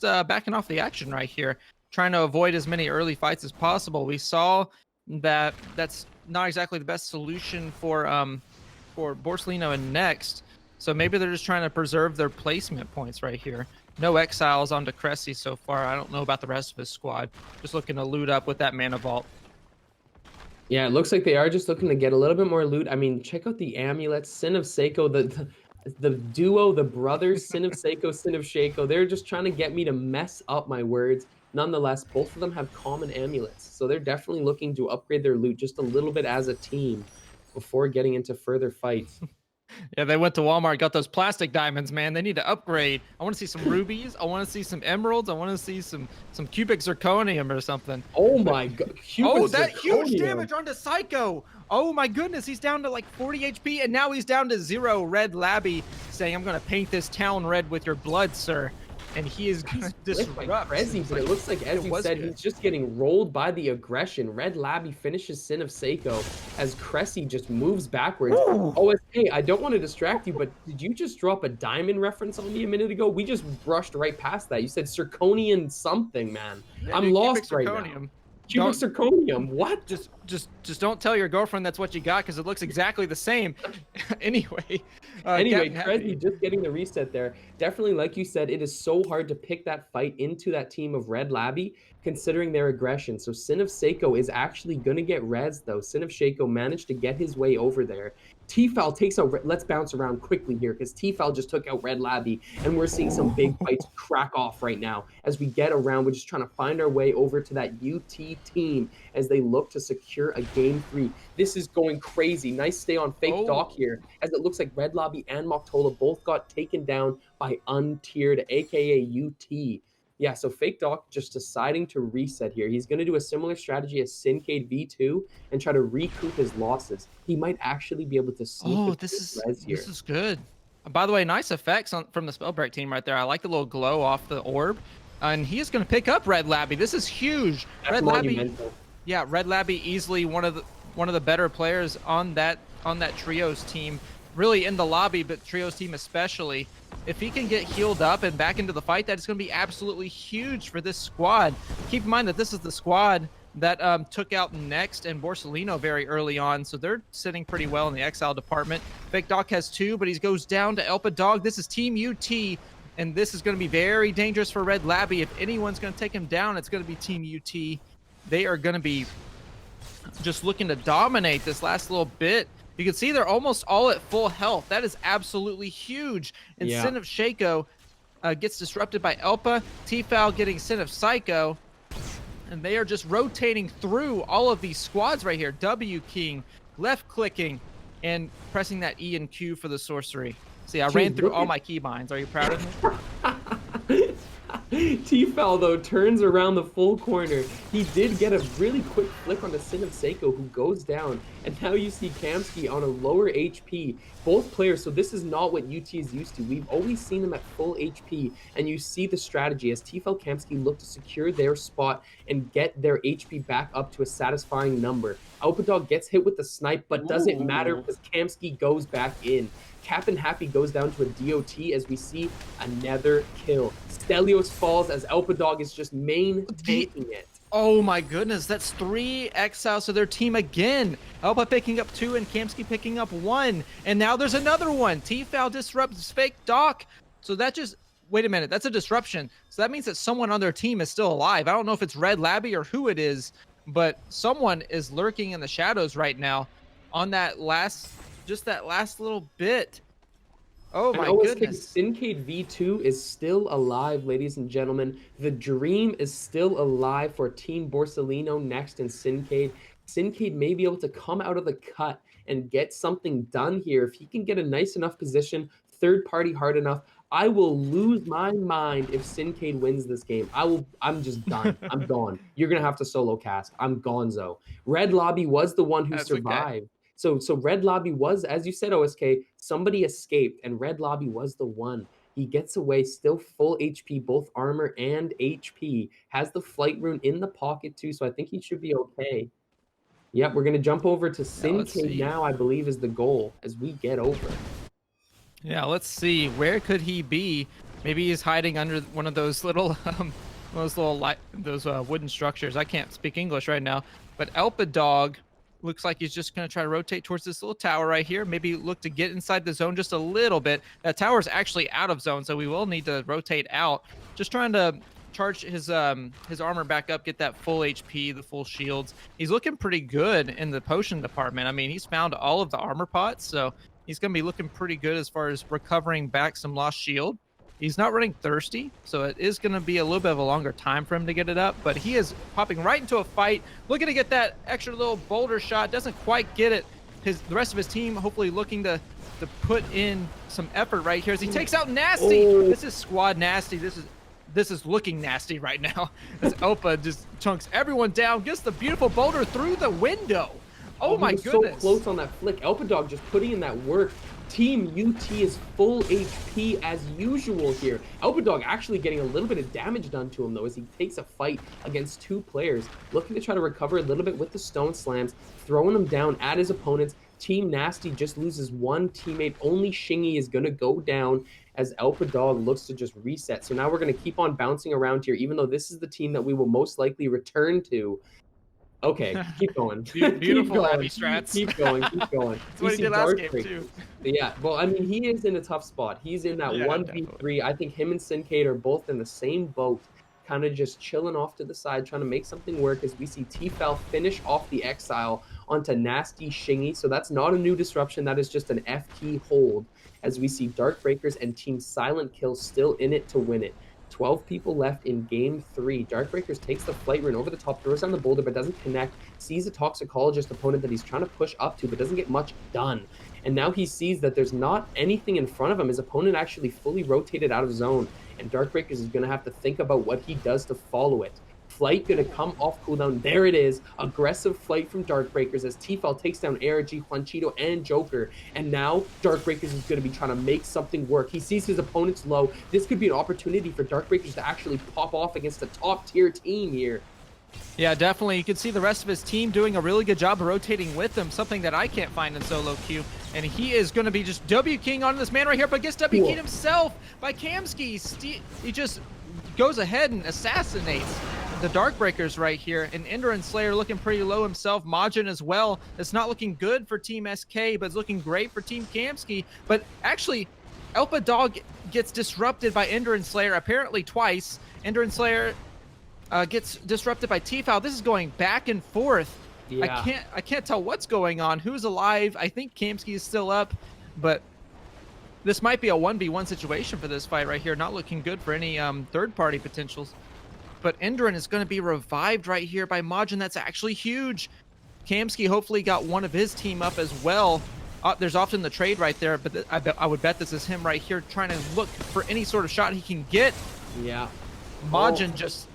backing off the action right here, trying to avoid as many early fights as possible. We saw that that's not exactly the best solution for Borsellino and Next. So maybe they're just trying to preserve their placement points right here. No exiles onto Cressy so far. I don't know about the rest of his squad. Just looking to loot up with that mana vault. Yeah, it looks like they are just looking to get a little bit more loot. I mean, check out the amulets, Sin of Seiko, the duo, the brothers, Sin of Seiko, Sin of Shaco. They're just trying to get me to mess up my words. Nonetheless, both of them have common amulets, so they're definitely looking to upgrade their loot just a little bit as a team before getting into further fights. Yeah, they went to Walmart, got those plastic diamonds, man. They need to upgrade. I want to see some rubies. I want to see some emeralds. I want to see some cubic zirconium or something. Oh my god. Oh, that huge damage onto Psycho. Oh my goodness, he's down to like 40 HP, and now he's down to 0. Red Labby saying, I'm going to paint this town red with your blood, sir. And he is going to disrupt. Crazy, but it looks like, as you said, he's just getting rolled by the aggression. Red Labby finishes Sin of Seiko as Cressy just moves backwards. Ooh. Oh, hey, I don't want to distract you, but did you just drop a diamond reference on me a minute ago? We just brushed right past that. You said Zirconian something, man. Yeah, I'm lost right now. Cubic zirconium. What? Just don't tell your girlfriend that's what you got, because it looks exactly the same. Anyway, Cressy just getting the reset there. Definitely, like you said, it is so hard to pick that fight into that team of Red Labby, considering their aggression. So Sin of Seiko is actually going to get res, though. Sin of Shaco managed to get his way over there. T-Foul takes out, let's bounce around quickly here, because T-Foul just took out Red Labby, and we're seeing some big fights crack off right now. As we get around, we're just trying to find our way over to that UT team as they look to secure a game 3. This is going crazy. Nice stay on Fake Doc here, as it looks like Red Labby and Moktola both got taken down by untiered, aka UT. Yeah, so Fake Doc just deciding to reset here. He's going to do a similar strategy as Syncade V2 and try to recoup his losses. He might actually be able to sneak this is good. By the way, nice effects from the Spellbreak team right there. I like the little glow off the orb. And he is going to pick up Red Labby. This is huge. That's monumental. Labby, yeah, Red Labby easily one of the better players on that Trios team. Really in the lobby, but Trios team especially. If he can get healed up and back into the fight, that is going to be absolutely huge for this squad. Keep in mind that this is the squad that took out Next and Borsellino very early on, so they're sitting pretty well in the exile department. Fake Doc has 2, but he goes down to Elpa Dog. This is Team UT, and this is going to be very dangerous for Red Labby. If anyone's going to take him down, it's going to be Team UT. They are going to be just looking to dominate this last little bit. You can see they're almost all at full health. That is absolutely huge. And Sin of Shaco gets disrupted by Elpa. T-Foul getting Sin of Psycho. And they are just rotating through all of these squads right here. W keying, left clicking, and pressing that E and Q for the sorcery. See, I ran through all my keybinds. Are you proud of me? T-Foul, though, turns around the full corner. He did get a really quick flick on the Sin of Seiko, who goes down. And now you see Kamsky on a lower HP. Both players, so this is not what UT is used to. We've always seen them at full HP. And you see the strategy as T-Foul Kamsky look to secure their spot and get their HP back up to a satisfying number. Alpadog gets hit with the snipe, but doesn't matter because Kamsky goes back in. Captain Happy goes down to a DOT as we see another kill. Stelios falls as Elpadog is just main tanking it. Oh my goodness, that's 3 exiles to their team again. Elpa picking up 2 and Kamsky picking up 1. And now there's another one. T-Foul disrupts Fake Doc. So that just, wait a minute, that's a disruption. So that means that someone on their team is still alive. I don't know if it's Red Labby or who it is, but someone is lurking in the shadows right now on that last, just that last little bit. Oh And my OSK goodness. Syncade V2 is still alive, ladies and gentlemen. The dream is still alive for Team Borsellino next in Syncade. Syncade may be able to come out of the cut and get something done here. If he can get a nice enough position, third party hard enough, I will lose my mind if Syncade wins this game. I'm just done. I'm gone. You're gonna have to solo cast. I'm gonzo. Red Lobby was the one who That's okay. survived. So Red Lobby was, as you said, OSK, somebody escaped, and Red Lobby was the one. He gets away, still full HP, both armor and HP. Has the flight rune in the pocket too, so I think he should be okay. Yep, we're gonna jump over to Yeah, let's Syncade see. now, I believe is the goal as we get over. Yeah, let's see. Where could he be? Maybe he's hiding under one of those little, those wooden structures. I can't speak English right now, but Elpa Dog looks like he's just gonna try to rotate towards this little tower right here. Maybe look to get inside the zone just a little bit. That tower is actually out of zone, so we will need to rotate out. Just trying to charge his armor back up, get that full HP, the full shields. He's looking pretty good in the potion department. I mean, he's found all of the armor pots, so he's going to be looking pretty good as far as recovering back some lost shield. He's not running thirsty, so it is going to be a little bit of a longer time for him to get it up, but he is popping right into a fight, looking to get that extra little boulder shot, doesn't quite get it. The rest of his team hopefully looking to put in some effort right here as he takes out Nasty. Oh, This is squad Nasty. This is looking nasty right now. As Opa just chunks everyone down, gets the beautiful boulder through the window. Oh he my was so goodness. close on that flick. Elpadog just putting in that work. Team UT is full HP as usual here. Elpadog actually getting a little bit of damage done to him though as he takes a fight against two players, looking to try to recover a little bit with the stone slams, throwing them down at his opponents. Team Nasty just loses one teammate. Only Shingy is going to go down as Elpadog looks to just reset. So now we're going to keep on bouncing around here, even though this is the team that we will most likely return to. Okay, keep going. Keep Beautiful Abby going. strats. Keep going. Keep going. That's We what he see did last Dark game too. Breakers. Yeah, well, I mean, he is in a tough spot. He's in that Yeah, definitely. 1v3. I think him and Syncade are both in the same boat, kind of just chilling off to the side, trying to make something work as we see T-Fel finish off the Exile onto Nasty Shingy. So that's not a new disruption. That is just an F key hold as we see Dark Breakers and Team Silent Kill still in it to win it. 12 people left in game 3. Darkbreakers takes the flight rune over the top, throws down the boulder, but doesn't connect. Sees a toxicologist opponent that he's trying to push up to, but doesn't get much done. And now he sees that there's not anything in front of him. His opponent actually fully rotated out of zone, and Darkbreakers is going to have to think about what he does to follow it. Flight gonna come off cooldown. There it is. Aggressive flight from Darkbreakers as T-Fel takes down ARG, Juanchito, and Joker. And now Darkbreakers is gonna be trying to make something work. He sees his opponent's low. This could be an opportunity for Darkbreakers to actually pop off against a top tier team here. Yeah, definitely. You can see the rest of his team doing a really good job of rotating with him, something that I can't find in solo queue. And he is going to be just W-King on this man right here, but gets W-Kinged himself by Kamsky. He just goes ahead and assassinates the Darkbreakers right here. And Enderin Slayer looking pretty low himself. Majin as well. It's not looking good for Team SK, but it's looking great for Team Kamsky. But actually, Elpa Dog gets disrupted by Enderin Slayer apparently twice. Enderin Slayer gets disrupted by T-Foul. This is going back and forth. Yeah. I can't tell what's going on. Who's alive? I think Kamsky is still up, but this might be a 1v1 situation for this fight right here. Not looking good for any third-party potentials. But Enderin is going to be revived right here by Majin. That's actually huge. Kamsky hopefully got one of his team up as well. There's often the trade right there, but I would bet this is him right here trying to look for any sort of shot he can get. Yeah. Majin just,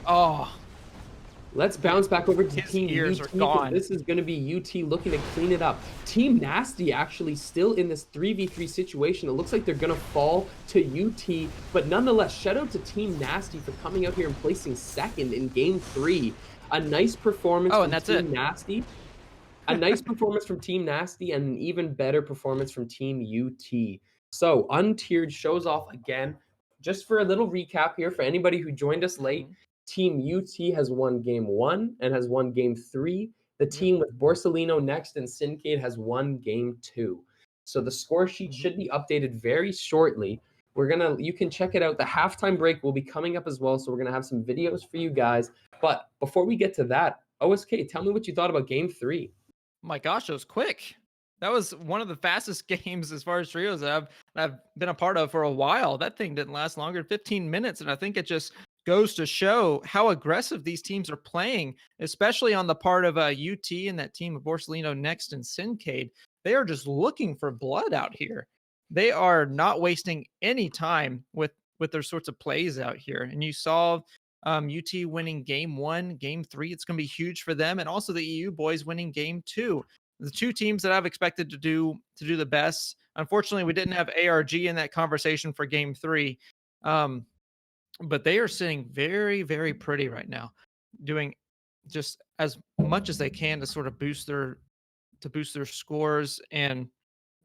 Let's bounce back over to His Team ears UT. are gone. This is going to be UT looking to clean it up. Team Nasty actually still in this 3v3 situation. It looks like they're going to fall to UT, but nonetheless, shout out to Team Nasty for coming out here and placing second in game 3. A nice performance from Team Nasty. A nice performance from Team Nasty and an even better performance from Team UT. So, Untiered shows off again. Just for a little recap here, for anybody who joined us late, Team UT has won game 1 and has won game 3. The team with Borsellino next and Syncade has won game 2. So the score sheet should be updated very shortly. You can check it out. The halftime break will be coming up as well, so we're gonna have some videos for you guys. But before we get to that, OSK, tell me what you thought about game 3. My gosh, it was quick. That was one of the fastest games as far as trios that I've been a part of for a while. That thing didn't last longer than 15 minutes, and I think it just goes to show how aggressive these teams are playing, especially on the part of UT and that team of Borsellino, Next, and Sincade. They are just looking for blood out here. They are not wasting any time with their sorts of plays out here. And you saw UT winning game one, game three. It's going to be huge for them, and also the EU boys winning game two, the two teams that I've expected to do the best. Unfortunately, we didn't have ARG in that conversation for game three, um, but they are sitting very, very pretty right now, doing just as much as they can to sort of boost their scores, and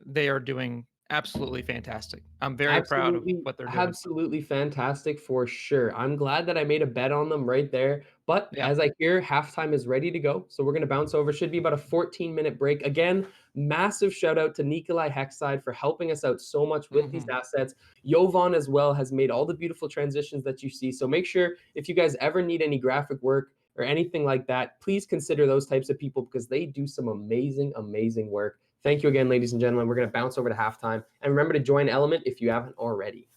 they are doing absolutely fantastic. I'm very proud of Absolutely, what they're doing. absolutely fantastic for sure. I'm glad that I made a bet on them right there. But Yeah. as I hear, halftime is ready to go. So we're going to bounce over. Should be about a 14-minute break. Again, massive shout out to Nikolai Hexside for helping us out so much with these Mhm. assets. Jovan as well has made all the beautiful transitions that you see. So make sure if you guys ever need any graphic work or anything like that, please consider those types of people because they do some amazing, amazing work. Thank you again, ladies and gentlemen. We're going to bounce over to halftime. And remember to join Element if you haven't already.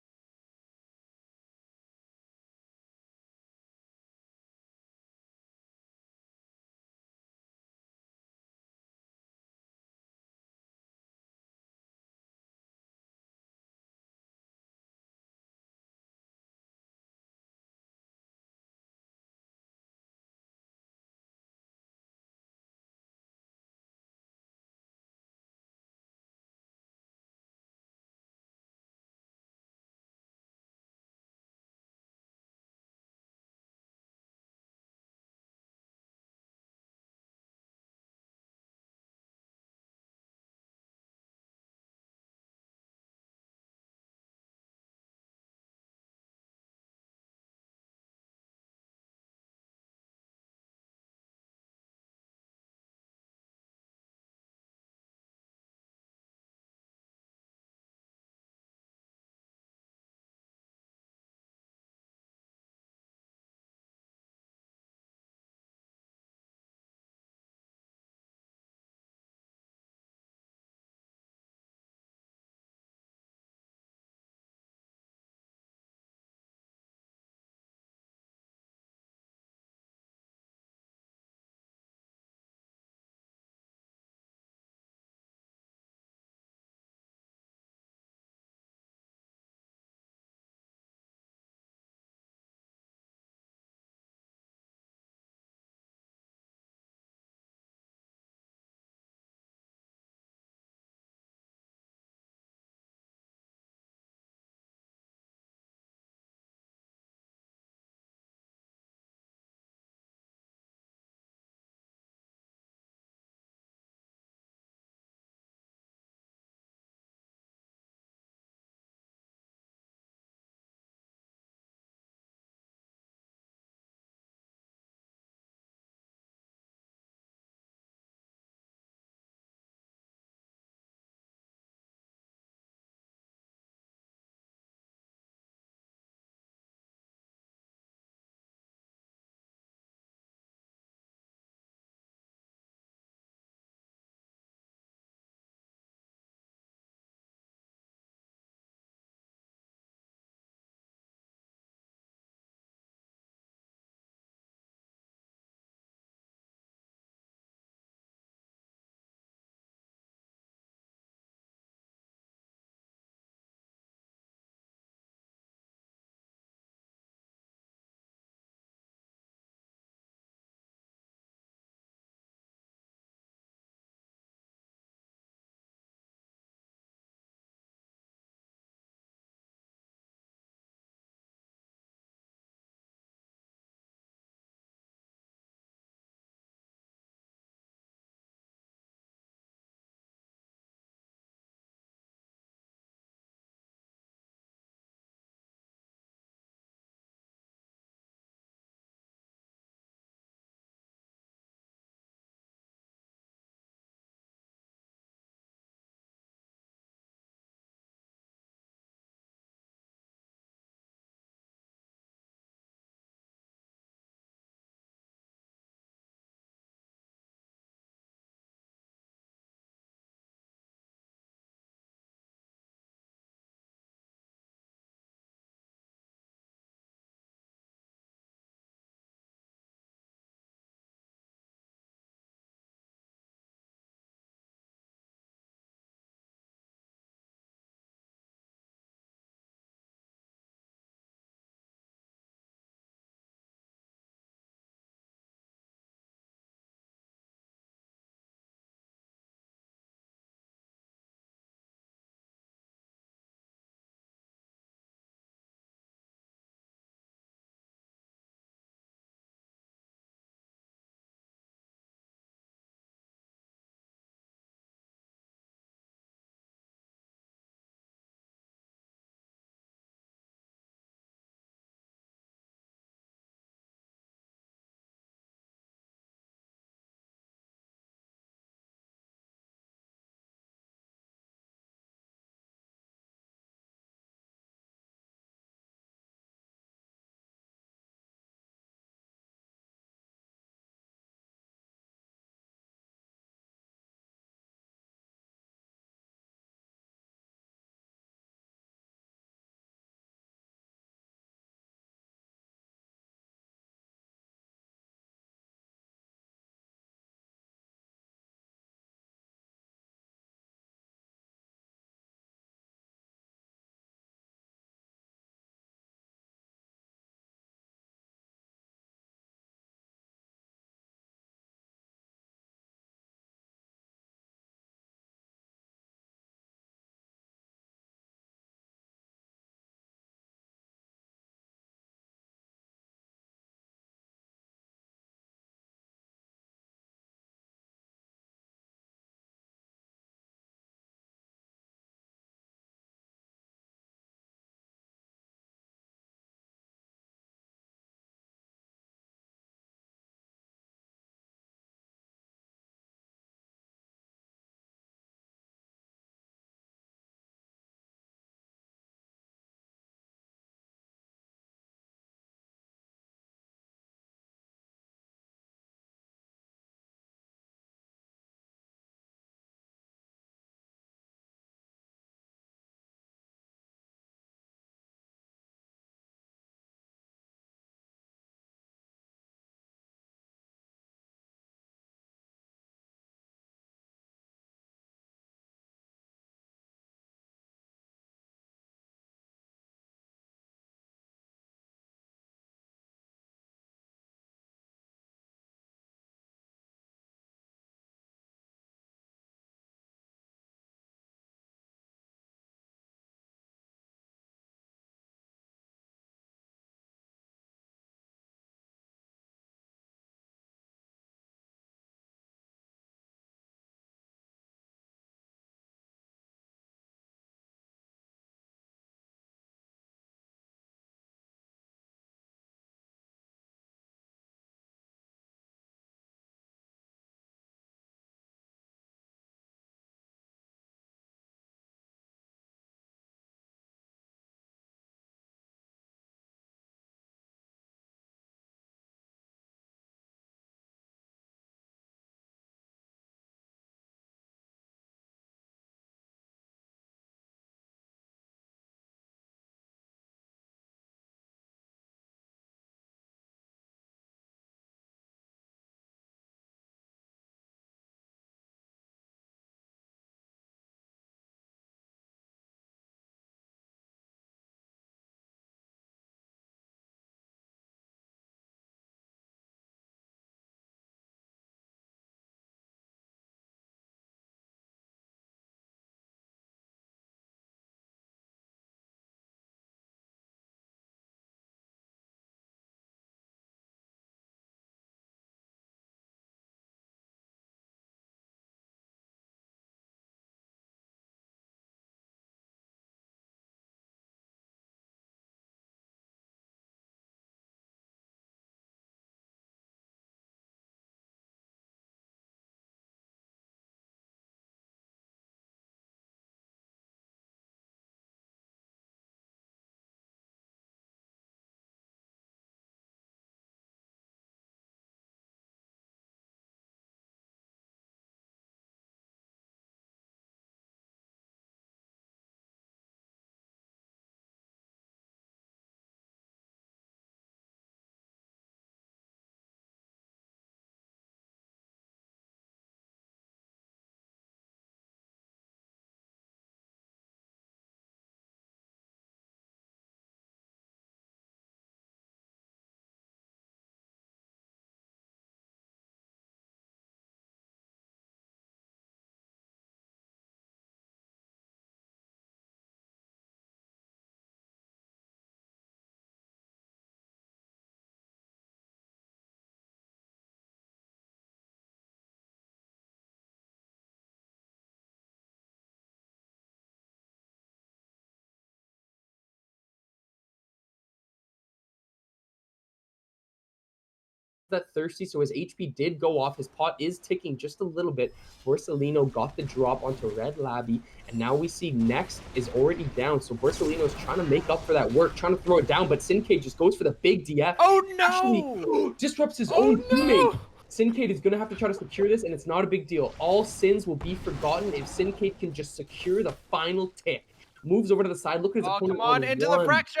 that thirsty, so his HP did go off. His pot is ticking just a little bit. Borsalino got the drop onto Red Labby, and now we see Next is already down, so Borsalino is trying to make up for that work, trying to throw it down, but Sincade just goes for the big DF. Oh Actually, no! disrupts his Oh own teammate. no! Sincade is going to have to try to secure this, and it's not a big deal. All sins will be forgotten if Sincade can just secure the final tick. Moves over to the side. Look at his Oh, opponent come on, into the one. fracture!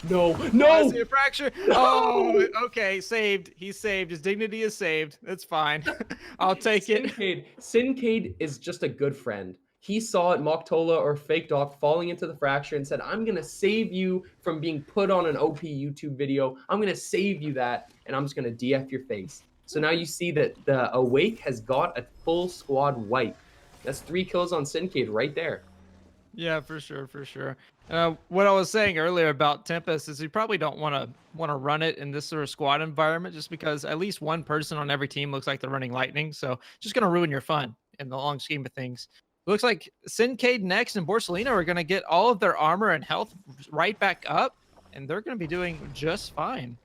No, Oh, I no! see a fracture. No! Oh, okay, saved. He's saved. His dignity is saved. That's fine. I'll take it. Sincade is just a good friend. He saw it, Moktola or Fake Doc falling into the fracture and said, I'm going to save you from being put on an OP YouTube video. I'm going to save you that, and I'm just going to DF your face. So now you see that the Awake has got a full squad wipe. That's 3 kills on Sincade right there. Yeah, for sure, for sure. What I was saying earlier about Tempest is you probably don't want to run it in this sort of squad environment, just because at least one person on every team looks like they're running Lightning. So just gonna ruin your fun in the long scheme of things. It looks like Sincade Next and Borsalino are gonna get all of their armor and health right back up, and they're gonna be doing just fine.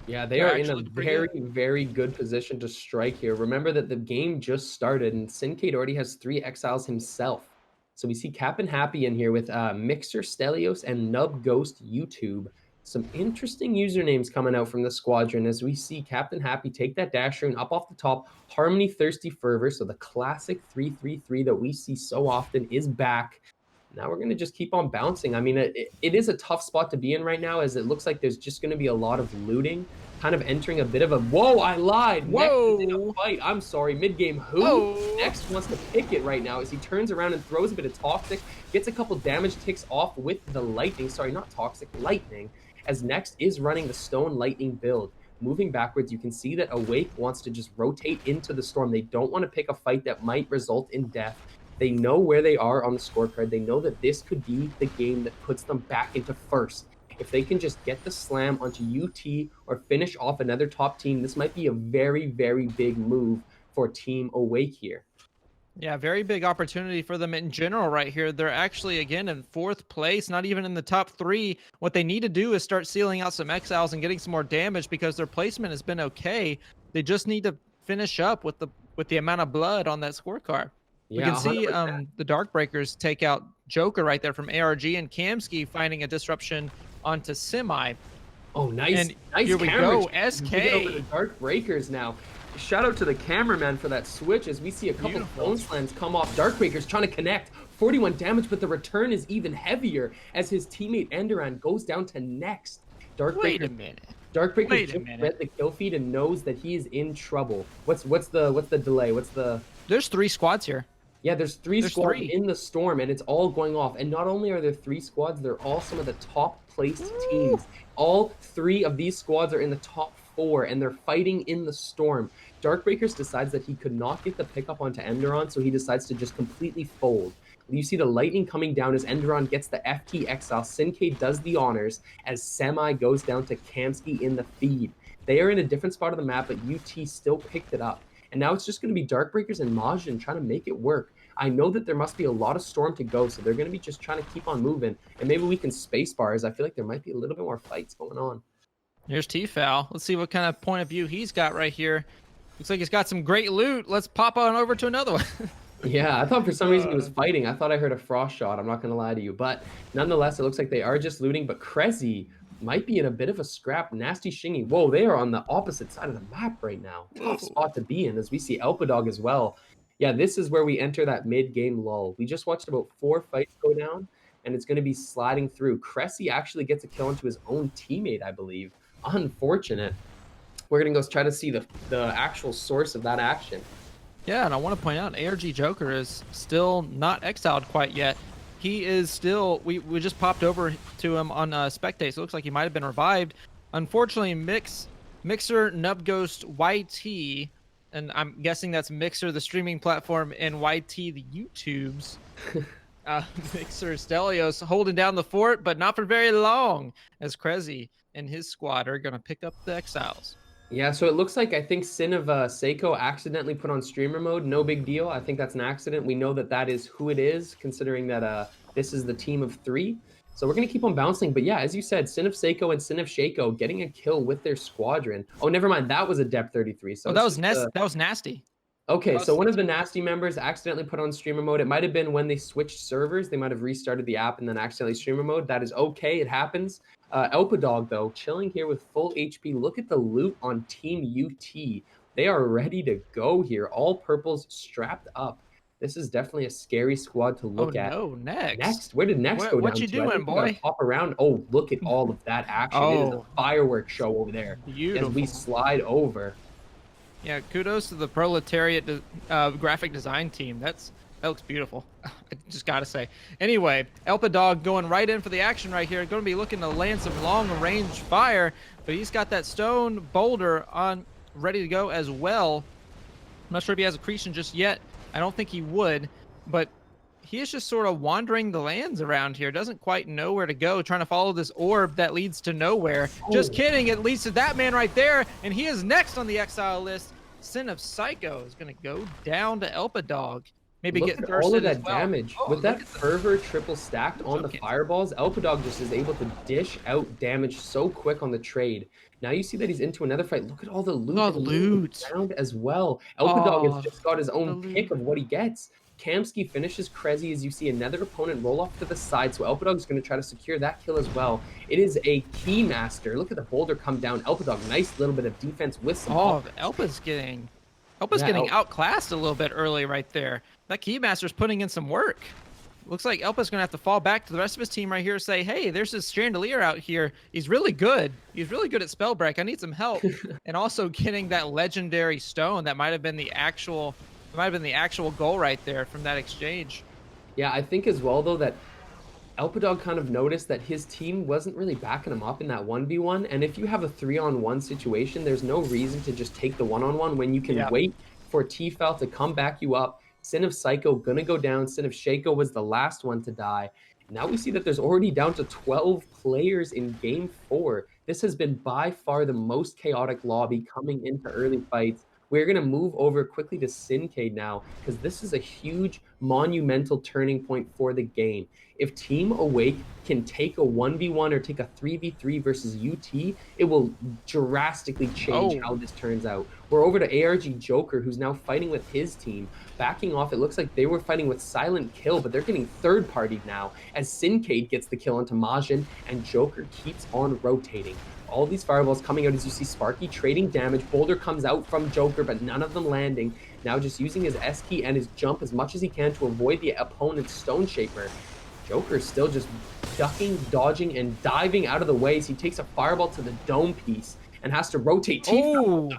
Yeah, they They're are in a actually pretty very, good. very good position to strike here. Remember that the game just started, and Sincade already has 3 exiles himself. So we see Cap'n Happy in here with Mixer Stelios and Nub Ghost YouTube. Some interesting usernames coming out from the squadron as we see Captain Happy take that dash rune up off the top. Harmony Thirsty Fervor, so the classic 3-3-3 that we see so often is back. Now we're going to just keep on bouncing. I mean, it is a tough spot to be in right now, as it looks like there's just going to be a lot of looting, kind of entering a bit of a, whoa, I lied. Whoa. Next is in a fight. I'm sorry, mid-game who? Oh. Next wants to pick it right now as he turns around and throws a bit of Toxic, gets a couple damage ticks off with the Lightning. Sorry, not Toxic, Lightning, as Next is running the Stone Lightning build. Moving backwards, you can see that Awake wants to just rotate into the Storm. They don't want to pick a fight that might result in death. They know where they are on the scorecard. They know that this could be the game that puts them back into first. If they can just get the slam onto UT or finish off another top team, this might be a very, very big move for Team Awake here. Yeah, very big opportunity for them in general right here. They're actually, again, in 4th place, not even in the top 3. What they need to do is start sealing out some exiles and getting some more damage, because their placement has been okay. They just need to finish up with the amount of blood on that scorecard. We Yeah, can see 100%. the Darkbreakers take out Joker right there from ARG, and Kamsky finding a disruption onto Semi. Oh, nice. And nice here we camera go, change. SK. We get over the Dark Breakers now. Shout out to the cameraman for that switch as we see a couple Beautiful. phone slams come off. Dark Breakers trying to connect. 41 damage, but the return is even heavier as his teammate Enderan goes down to Next. Dark Wait Breakers a minute. Darkbreaker Wait a just minute. read the kill feed and knows that he is in trouble. What's the delay? What's the There's 3 squads here. Yeah, there's 3 There's squads 3. in the Storm, and it's all going off. And not only are there 3 squads, they're all some of the top placed teams. All 3 of these squads are in the top 4, and they're fighting in the Storm. Darkbreakers decides that he could not get the pickup onto Enderon, so he decides to just completely fold. You see the Lightning coming down as Enderon gets the FT exile. Sincade does the honors as Semi goes down to Kamsky in the feed. They are in a different spot of the map, but UT still picked it up. And now it's just going to be Darkbreakers and Majin trying to make it work. I know that there must be a lot of Storm to go, so they're going to be just trying to keep on moving. And maybe we can space bars. I feel like there might be a little bit more fights going on. Here's T-Foul. Let's see what kind of point of view he's got right here. Looks like he's got some great loot. Let's pop on over to another one. Yeah, I thought for some reason he was fighting. I thought I heard a frost shot. I'm not going to lie to you. But nonetheless, it looks like they are just looting. But Krezi might be in a bit of a scrap. Nasty Shingy. Whoa, they are on the opposite side of the map right now. Tough spot to be in as we see Elpadog as well. Yeah, this is where we enter that mid-game lull. We just watched about 4 fights go down, and it's going to be sliding through. Cressy actually gets a kill into his own teammate, I believe. Unfortunate. We're going to go try to see the actual source of that action. Yeah, and I want to point out, ARG Joker is still not exiled quite yet. He is still, we just popped over to him on Spectate, so it looks like he might have been revived. Unfortunately, Mixer Nub Ghost YT, and I'm guessing that's Mixer, the streaming platform, and YT, the YouTubes. Mixer Stelios holding down the fort, but not for very long, as Krezi and his squad are going to pick up the exiles. Yeah, so it looks like I think Sin of Seiko accidentally put on streamer mode. No big deal. I think that's an accident. We know that that is who it is, considering that this is the team of 3. So we're going to keep on bouncing. But yeah, as you said, Sin of Seiko and Sin of Shaco getting a kill with their squadron. Oh, never mind. That was a Depth 33. So Oh, it's just that was nasty. okay, That so was one of the nasty members accidentally put on streamer mode. It might have been when they switched servers. They might have restarted the app and then accidentally streamer mode. That is okay. It happens. Elpadog, though, chilling here with full HP. Look at the loot on Team UT. They are ready to go here. All purples strapped up. This is definitely a scary squad to Oh look at. no, next. Next, where did next go What down you to? I doing, think we got to boy? pop around. Oh, look at all of that action. It is a Oh, fireworks show over there as we beautiful. slide over. Yeah, kudos to the proletariat graphic design team. That looks beautiful. I just gotta say. Anyway, Elpadog going right in for the action right here. Going to be looking to land some long range fire, but he's got that stone boulder on ready to go as well. I'm not sure if he has accretion just yet. I don't think he would, but he is just sort of wandering the lands around here. Doesn't quite know where to go, trying to follow this orb that leads to nowhere. Just kidding. It leads to that man right there, and he is next on the exile list. Sin of Psycho is going to go down to Elpadog. Maybe Look get at thirsted all of that as well. damage. Oh, With look that at the fervor triple stacked on the showcase. fireballs, Elpadog just is able to dish out damage so quick on the trade. Now you see that he's into another fight. Look at all the loot Oh, and loot. around as well. Elpadog has Oh, just got his the own pick loot. of what he gets. Kamsky finishes Krezi as you see another opponent roll off to the side, so Elpadog is going to try to secure that kill as well. It is a Keymaster. Look at the boulder come down. Elpadog, nice little bit of defense with some Oh, Elpa's getting outclassed a little bit early right there. That Keymaster's putting in some work. Looks like Elpa's going to have to fall back to the rest of his team right here and say, hey, there's this Chandelier out here. He's really good. He's really good at Spellbreak. I need some help. And also getting that legendary stone that might have been the actual goal right there from that exchange. Yeah, I think as well, though, that Elpadog kind of noticed that his team wasn't really backing him up in that 1v1. And if you have a 3-on-1 situation, there's no reason to just take the 1-on-1 when you can wait for T-Fel to come back you up. Sin of Psycho gonna go down. Sin of Shaco was the last one to die. Now we see that there's already down to 12 players in game 4. This has been by far the most chaotic lobby coming into early fights. We're going to move over quickly to Sincade now because this is a huge monumental turning point for the game. If Team Awake can take a 1v1 or take a 3v3 versus UT, it will drastically change how this turns out. We're over to ARG Joker, who's now fighting with his team. Backing off, it looks like they were fighting with Silent Kill, but they're getting third-partied now as Sincade gets the kill onto Majin, and Joker keeps on rotating. All these fireballs coming out as you see Sparky trading damage. Boulder comes out from Joker, but none of them landing. Now just using his S key and his jump as much as he can to avoid the opponent's Stone Shaper. Joker is still just ducking, dodging, and diving out of the way as he takes a fireball to the dome piece and has to rotate.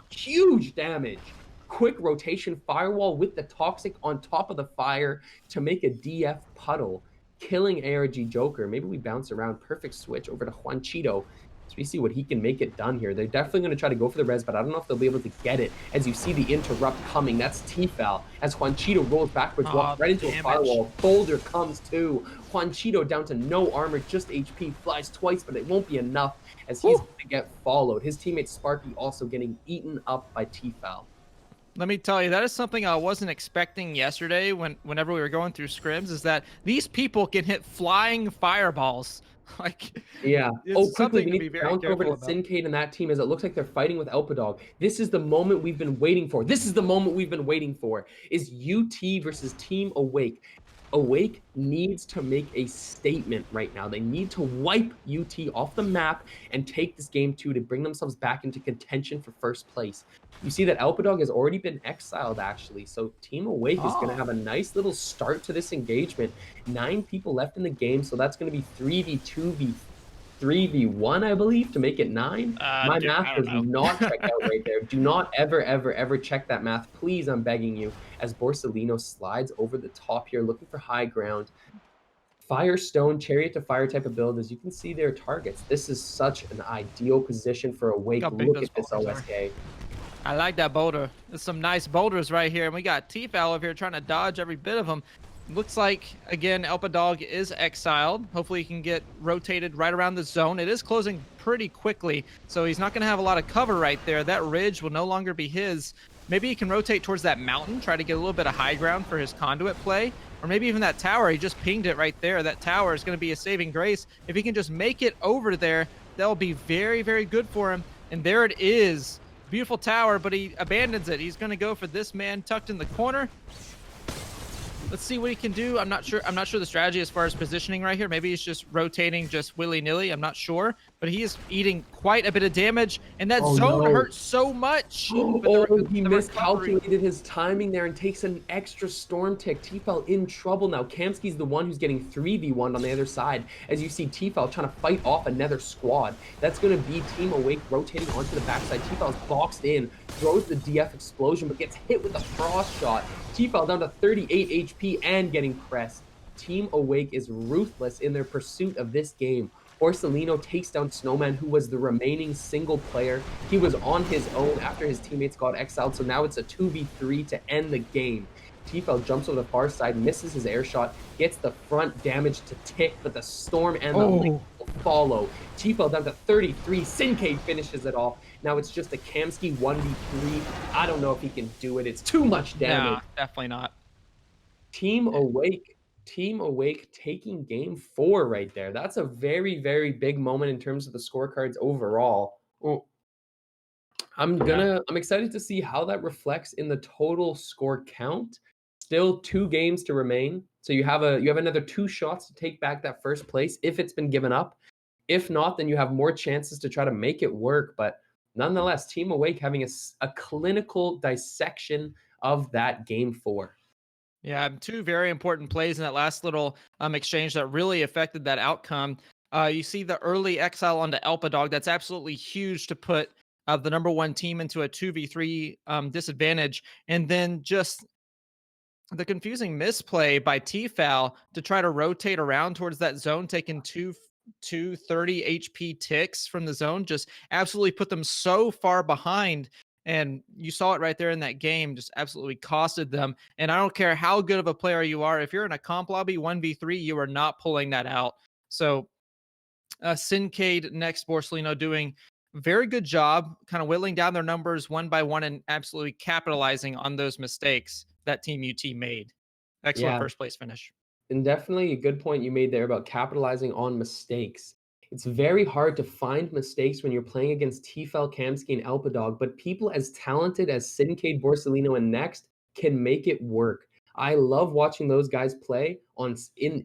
Huge damage. Quick rotation firewall with the Toxic on top of the fire to make a DF puddle, killing ARG Joker. Maybe we bounce around. Perfect switch over to Juanchito. So we see what he can make it done here. They're definitely going to try to go for the res, but I don't know if they'll be able to get it. As you see the interrupt coming, that's T-Fel. As Juanchito rolls backwards, walks right into a firewall. Boulder comes too. Juanchito down to no armor, just HP, flies twice, but it won't be enough as he's going to get followed. His teammate Sparky also getting eaten up by T-Fel. Let me tell you, that is something I wasn't expecting yesterday whenever we were going through scrims, is that these people can hit flying fireballs. Yeah. Oh, quickly, we need to bounce over to about. Sincade and that team as it looks like they're fighting with Elpadog. This is the moment we've been waiting for. This is the moment we've been waiting for. Is UT versus Team Awake. Awake needs to make a statement right now. They need to wipe UT off the map and take this game 2 to bring themselves back into contention for first place. You see that Elpadog has already been exiled, actually. So Team Awake is going to have a nice little start to this engagement. 9 people left in the game, so that's going to be 3v2, 3v1, I believe, to make it 9. My math does not check out right there. Do not ever check that math. Please, I'm begging you. As Borsellino slides over the top here, looking for high ground. Firestone, Chariot to Fire type of build. As you can see their targets. This is such an ideal position for Awake. Look at this OSK. I like that boulder. There's some nice boulders right here. And we got T-Fel over here trying to dodge every bit of them. Looks like, again, Elpadog is exiled. Hopefully he can get rotated right around the zone. It is closing pretty quickly, so he's not going to have a lot of cover right there. That ridge will no longer be his. maybe he can rotate towards that mountain, try to get a little bit of high ground for his conduit play, or maybe even that tower. He just pinged it right there. That tower is going to be a saving grace. If he can just make it over there, that'll be very, very good for him. And there it is. Beautiful tower, but he abandons it. He's going to go for this man tucked in the corner. Let's see what he can do. I'm not sure. I'm not sure the strategy as far as positioning right here. Maybe he's just rotating just willy-nilly. I'm not sure. But he is eating quite a bit of damage. And that Oh zone no. hurts so much. But Oh, he the recovery. miscalculated his timing there and takes an extra storm tick. T-Fel in trouble now. Kamsky's the one who's getting 3v1 on the other side. As you see T-Fel trying to fight off another squad. That's going to be Team Awake rotating onto the backside. T-Fel's boxed in, throws the DF explosion, but gets hit with a frost shot. T-Fel down to 38 HP and getting pressed. Team Awake is ruthless in their pursuit of this game. Borsellino takes down Snowman, who was the remaining single player. He was on his own after his teammates got exiled, so now it's a 2v3 to end the game. T-Fel jumps over the far side, misses his air shot, gets the front damage to tick, but the storm and the lightning will follow. T-Fel down to 33, Sincade finishes it off. Now it's just a Kamsky 1v3. I don't know if he can do it. It's too much damage. Nah, definitely not. Team Awake, Team Awake taking game 4 right there. That's a very, very big moment in terms of the scorecards overall. Oh, I'm excited to see how that reflects in the total score count. Still 2 games to remain. So you have another 2 shots to take back that first place if it's been given up. If not, then you have more chances to try to make it work. But nonetheless, Team Awake having a clinical dissection of that game 4. Yeah, two very important plays in that last little exchange that really affected that outcome. You see the early exile onto Elpadog. That's absolutely huge to put the number one team into a 2v3 disadvantage. And then just the confusing misplay by T-Foul to try to rotate around towards that zone, taking two 30 HP ticks from the zone, just absolutely put them so far behind. And you saw it right there in that game, just absolutely costed them. And I don't care how good of a player you are, if you're in a comp lobby 1v3, you are not pulling that out. So Sincade next, Borsellino doing very good job, kind of whittling down their numbers one by one and absolutely capitalizing on those mistakes that Team UT made. Excellent Yeah, first place finish. and definitely a good point you made there about capitalizing on mistakes. It's very hard to find mistakes when you're playing against T-Fel, Kamsky, and Elpadog, but people as talented as Sincade, Borsellino, and Next can make it work. I love watching those guys play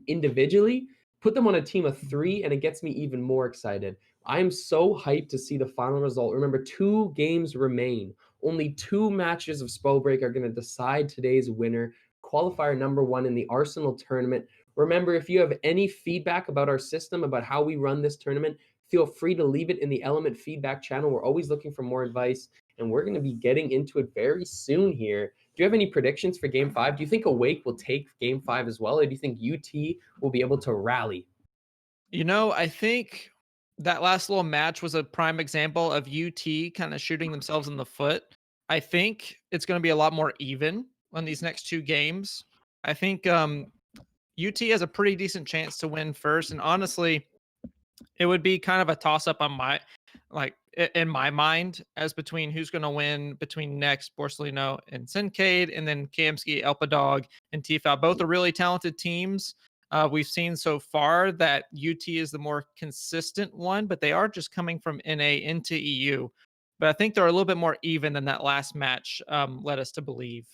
individually. Put them on a team of 3, and it gets me even more excited. I am so hyped to see the final result. Remember, 2 games remain. Only 2 matches of Spellbreak are going to decide today's winner. Qualifier number 1 in the Arsenal tournament. Remember, if you have any feedback about our system, about how we run this tournament, feel free to leave it in the Element feedback channel. We're always looking for more advice, and we're going to be getting into it very soon here. Do you have any predictions for Game 5? Do you think Awake will take Game 5 as well, or do you think UT will be able to rally? You know, I think that last little match was a prime example of UT kind of shooting themselves in the foot. I think it's going to be a lot more even on these next 2 games. I think UT has a pretty decent chance to win first. And honestly, it would be kind of a toss up on my in my mind as between who's going to win between next Borsellino and Sincade, and then Kamsky, Elpadog, and T-Foul. Both are really talented teams. We've seen so far that UT is the more consistent one, but they are just coming from NA into EU. But I think they're a little bit more even than that last match led us to believe.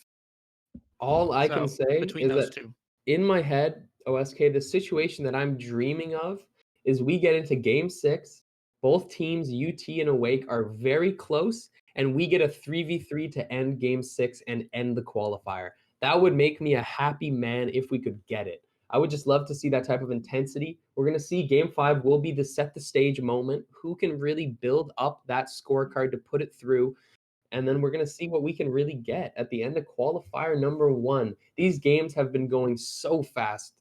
All I can So say between is those that two. in my head, OSK, the situation that I'm dreaming of is we get into game 6. Both teams, UT and Awake, are very close, and we get a 3v3 to end game 6 and end the qualifier. That would make me a happy man if we could get it. I would just love to see that type of intensity. We're going to see game 5 will be the set the stage moment. Who can really build up that scorecard to put it through? And then we're going to see what we can really get at the end of qualifier number 1. These games have been going so fast.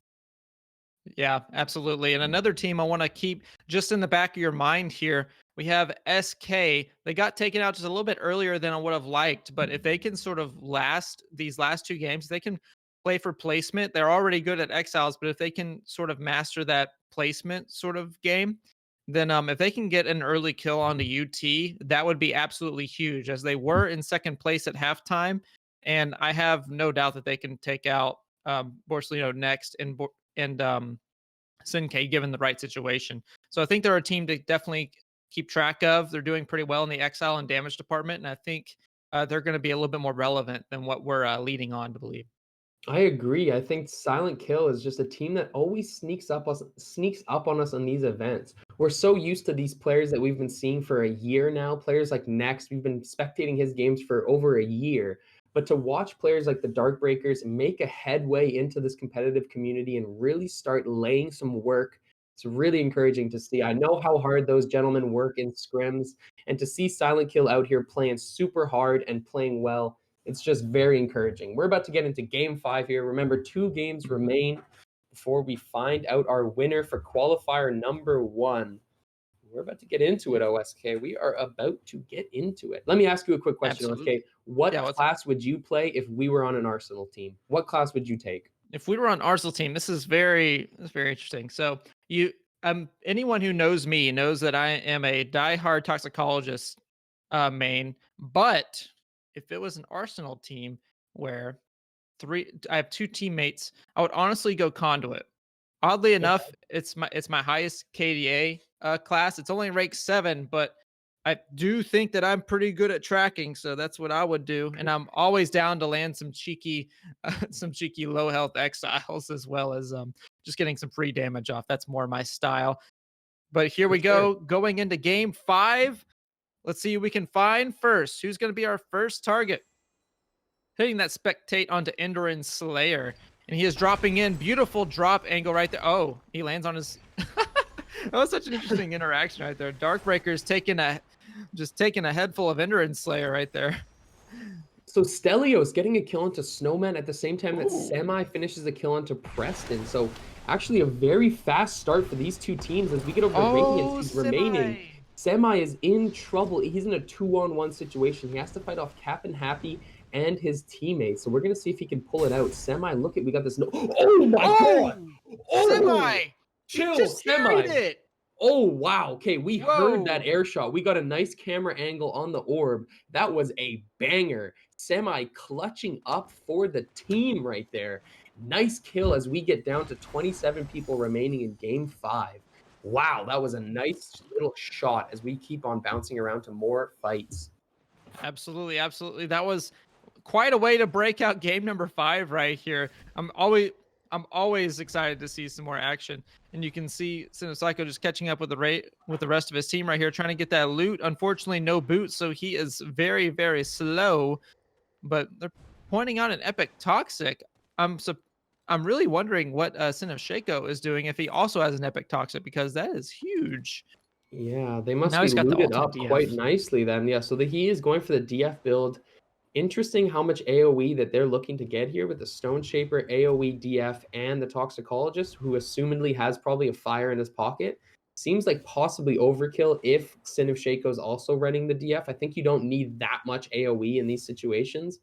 Yeah, absolutely. And another team I want to keep just in the back of your mind here, we have SK. They got taken out just a little bit earlier than I would have liked, but if they can sort of last these last 2 games, they can play for placement. They're already good at exiles, but if they can sort of master that placement sort of game, then if they can get an early kill on the UT, that would be absolutely huge, as they were in second place at halftime, and I have no doubt that they can take out Borsellino next and Sinkei given the right situation. So I think they're a team to definitely keep track of. They're doing pretty well in the exile and damage department, and I think they're going to be a little bit more relevant than what we're leading on to believe. I agree. I think Silent Kill is just a team that always sneaks up on us on these events. We're so used to these players that we've been seeing for a year now. Players like Next, we've been spectating his games for over a year. But to watch players like the Darkbreakers make a headway into this competitive community and really start laying some work, it's really encouraging to see. I know how hard those gentlemen work in scrims, and to see Silent Kill out here playing super hard and playing well, it's just very encouraging. We're about to get into game 5 here. Remember, 2 games remain before we find out our winner for qualifier number 1. We're about to get into it, OSK. We are about to get into it. Let me ask you a quick question, Absolutely. OSK. What Yeah. What's up? class would you play if we were on an Arsenal team? What class would you take? If we were on Arsenal team, this is very interesting. So anyone who knows me knows that I am a diehard toxicologist main, but if it was an Arsenal team where I have 2 teammates, I would honestly go conduit. Oddly enough, it's my highest KDA class. It's only rank 7, but I do think that I'm pretty good at tracking, so that's what I would do. And I'm always down to land some cheeky low health exiles, as well as just getting some free damage off. That's more my style. But here For we sure. go, going into game 5. Let's see who we can find first. Who's going to be our first target? Hitting that spectate onto Endoran Slayer. And he is dropping in. Beautiful drop angle right there. Oh, he lands on his. That was such an interesting interaction right there. Darkbreaker's taking a head full of Endoran Slayer right there. So Stelios getting a kill into Snowman at the same time that Ooh. Semi finishes a kill into Preston. So actually a very fast start for these 2 teams. As we get over to Radiance, Oh, who's remaining. Semi. Semi is in trouble. He's in a 2-on-1 situation. He has to fight off Cap and Happy and his teammates. So we're going to see if he can pull it out. Semi, look at, we got this. No, oh my God. Oh, Oh, Semi. He chill, just Semi. carried it. Oh, wow. Okay, we heard that Whoa. air shot. We got a nice camera angle on the orb. That was a banger. Semi clutching up for the team right there. Nice kill as we get down to 27 people remaining in game 5. Wow, that was a nice little shot as we keep on bouncing around to more fights. Absolutely, absolutely. That was quite a way to break out game number 5 right here. I'm always excited to see some more action. And you can see Psycho just catching up with the rest of his team right here, trying to get that loot. Unfortunately, no boots, so he is very, very slow. But they're pointing out an epic toxic. I'm really wondering what Sin of Shaco is doing if he also has an epic toxic, because that is huge. Yeah, they must Now be he's got the looted ultimate up quite DF. nicely then. Yeah, so he is going for the DF build. Interesting how much AoE that they're looking to get here with the Stone Shaper, AoE, DF, and the Toxicologist, who assumedly has probably a fire in his pocket. Seems like possibly overkill if Sin of Shaco's also running the DF. I think you don't need that much AoE in these situations.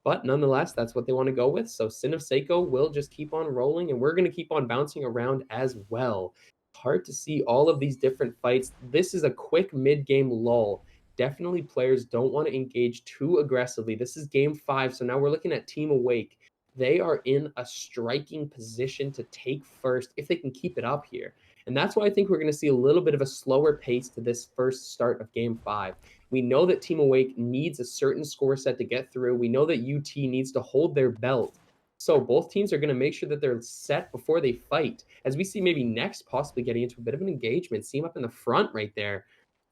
But nonetheless, that's what they want to go with. So Sin of Seiko will just keep on rolling, and we're going to keep on bouncing around as well. Hard to see all of these different fights. This is a quick mid-game lull. Definitely players don't want to engage too aggressively. This is game 5, so now we're looking at Team Awake. They are in a striking position to take first if they can keep it up here. And that's why I think we're going to see a little bit of a slower pace to this first start of game 5. We know that Team Awake needs a certain score set to get through. We know that UT needs to hold their belt. So both teams are going to make sure that they're set before they fight. As we see maybe Next possibly getting into a bit of an engagement. See him up in the front right there.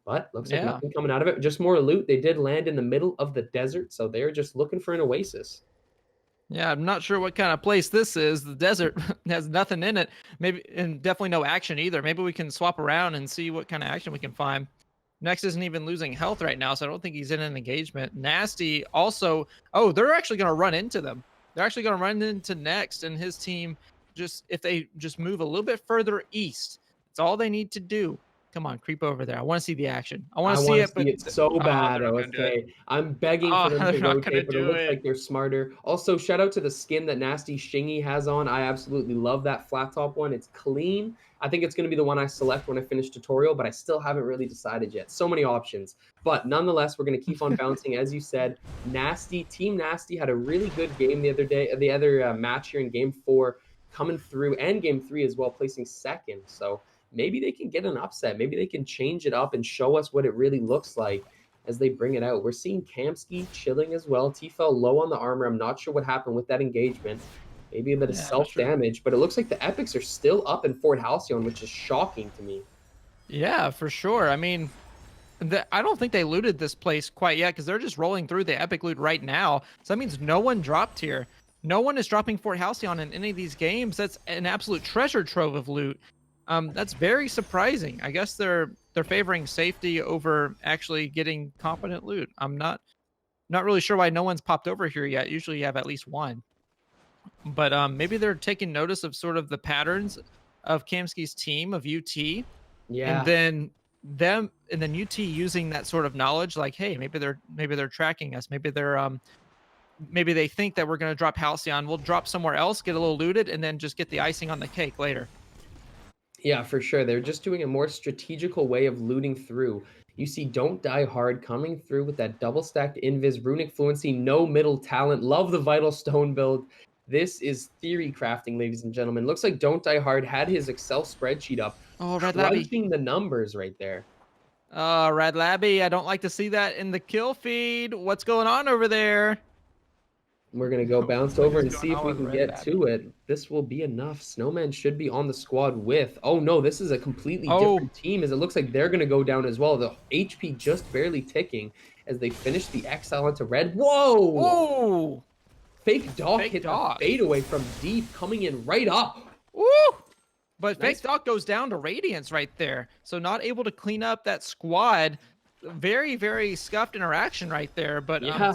But looks like Yeah. nothing coming out of it. Just more loot. They did land in the middle of the desert, so they're just looking for an oasis. Yeah, I'm not sure what kind of place this is. The desert has nothing in it. Maybe, and definitely no action either. Maybe we can swap around and see what kind of action we can find. Next isn't even losing health right now, so I don't think he's in an engagement. Nasty also. Oh, they're actually going to run into them. They're actually going to run into Next and his team. Just if they just move a little bit further east, that's all they need to do. Come on, creep over there. I want to see the action. I want I to see want to it, but see it so bad, they're not gonna do it. OSK. I'm begging for Oh, them they're to not gonna rotate, but it do looks it. like they're smarter. Also, shout out to the skin that Nasty Shingy has on. I absolutely love that flat top one. It's clean. I think it's going to be the one I select when I finish tutorial, but I still haven't really decided yet. So many options. But nonetheless, we're going to keep on bouncing. As you said, Team Nasty had a really good game the other day, the other match here in game 4, coming through, and game 3 as well, placing second. So maybe they can get an upset. Maybe they can change it up and show us what it really looks like as they bring it out. We're seeing Kamsky chilling as well. T-Fell low on the armor. I'm not sure what happened with that engagement. Maybe a bit of Yeah, not sure. self-damage, but it looks like the Epics are still up in Fort Halcyon, which is shocking to me. Yeah, for sure. I mean, I don't think they looted this place quite yet because they're just rolling through the epic loot right now. So that means no one dropped here. No one is dropping Fort Halcyon in any of these games. That's an absolute treasure trove of loot. That's very surprising. I guess they're favoring safety over actually getting competent loot. I'm not really sure why no one's popped over here yet. Usually you have at least one. But maybe they're taking notice of sort of the patterns of Kamsky's team of UT, and Yeah, then UT using that sort of knowledge, like, hey, maybe they're tracking us. Maybe they think that we're gonna drop Halcyon. We'll drop somewhere else, get a little looted, and then just get the icing on the cake later. yeah, for sure. They're just doing a more strategical way of looting through. You see Don't Die Hard coming through with that double stacked invis, runic fluency, no middle talent. Love the vital stone build. This is theory crafting, ladies and gentlemen. Looks like Don't Die Hard had his Excel spreadsheet up, Oh, Red Labby. crunching the numbers right there. Red Labby. I don't like to see that in the kill feed. What's going on over there? We're going to go bounce What over is and going see if on we with can Red get Labby? to it. This will be enough. Snowman should be on the squad with. Oh no, this is a completely Oh, different team as it looks like they're going to go down as well. The HP just barely ticking as they finish the exile into red. Whoa! oh, Fake Doc fake hit the dog. fadeaway from deep, coming in right up. Woo! But Fake Nice. Dog goes down to Radiance right there. So not able to clean up that squad. Very, very scuffed interaction right there. But Yeah.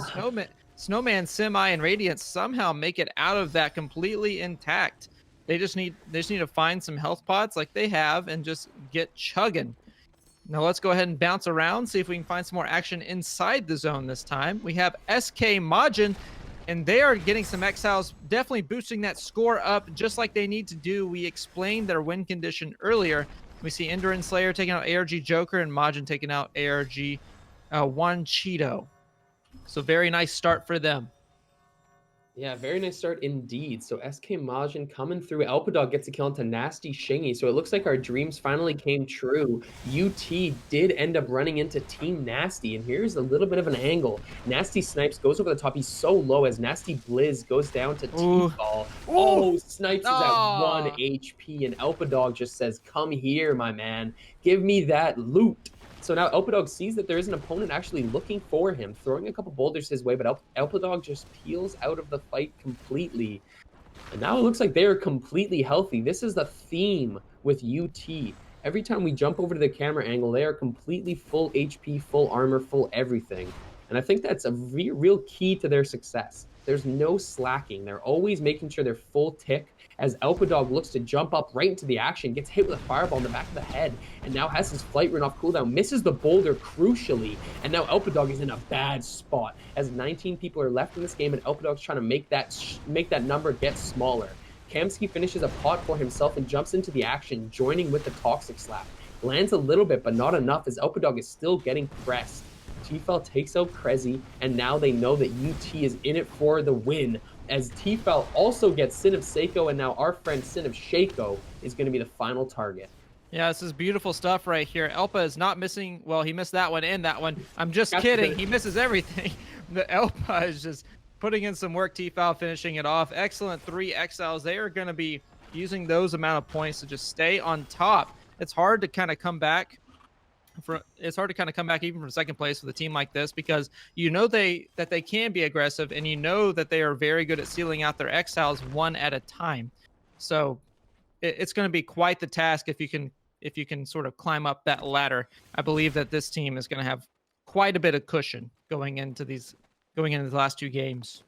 Snowman, Semi, and Radiance somehow make it out of that completely intact. They just need to find some health pots like they have and just get chugging. Now let's go ahead and bounce around, see if we can find some more action inside the zone this time. We have SK Majin, and they are getting some exiles, definitely boosting that score up just like they need to do. We explained their win condition earlier. We see Endurin Slayer taking out ARG Joker and Majin taking out ARG One Cheeto. So very nice start for them. Yeah, very nice start indeed. So SK Majin coming through. Elpadog gets a kill into Nasty Shingy. So it looks like our dreams finally came true. UT did end up running into Team Nasty. And here's a little bit of an angle. Nasty Snipes goes over the top. He's so low as Nasty Blizz goes down to Ooh. T-Ball. Ooh. Oh, Snipes is at 1 Ah. HP. And Elpadog just says, come here, my man. Give me that loot. So now Elpadog sees that there is an opponent actually looking for him, throwing a couple boulders his way, but Elpadog just peels out of the fight completely. And now it looks like they are completely healthy. This is the theme with UT. Every time we jump over to the camera angle, they are completely full HP, full armor, full everything. And I think that's a real key to their success. There's no slacking. They're always making sure they're full tick as Elpadog looks to jump up right into the action, gets hit with a fireball in the back of the head, and now has his flight run off cooldown, misses the boulder crucially, and now Elpadog is in a bad spot as 19 people are left in this game, and Elpadog's trying to make that number get smaller. Kamsky finishes a pot for himself and jumps into the action, joining with the Toxic Slap. Lands a little bit, but not enough as Elpadog is still getting pressed. T-Fel takes out Krezzy, and now they know that UT is in it for the win, as T-Fel also gets Sin of Seiko, and now our friend Sin of Shaco is going to be the final target. Yeah, this is beautiful stuff right here. Elpa is not missing. Well, he missed that one and that one. I'm just kidding. He misses everything. The Elpa is just putting in some work. T-Foul finishing it off. Excellent 3 exiles. They are going to be using those amount of points to just stay on top. It's hard to kind of come back. It's hard to kind of come back even from second place with a team like this because you know that they can be aggressive and you know that they are very good at sealing out their exiles one at a time. So it's going to be quite the task if you can sort of climb up that ladder. I believe that this team is going to have quite a bit of cushion going into the last 2 games.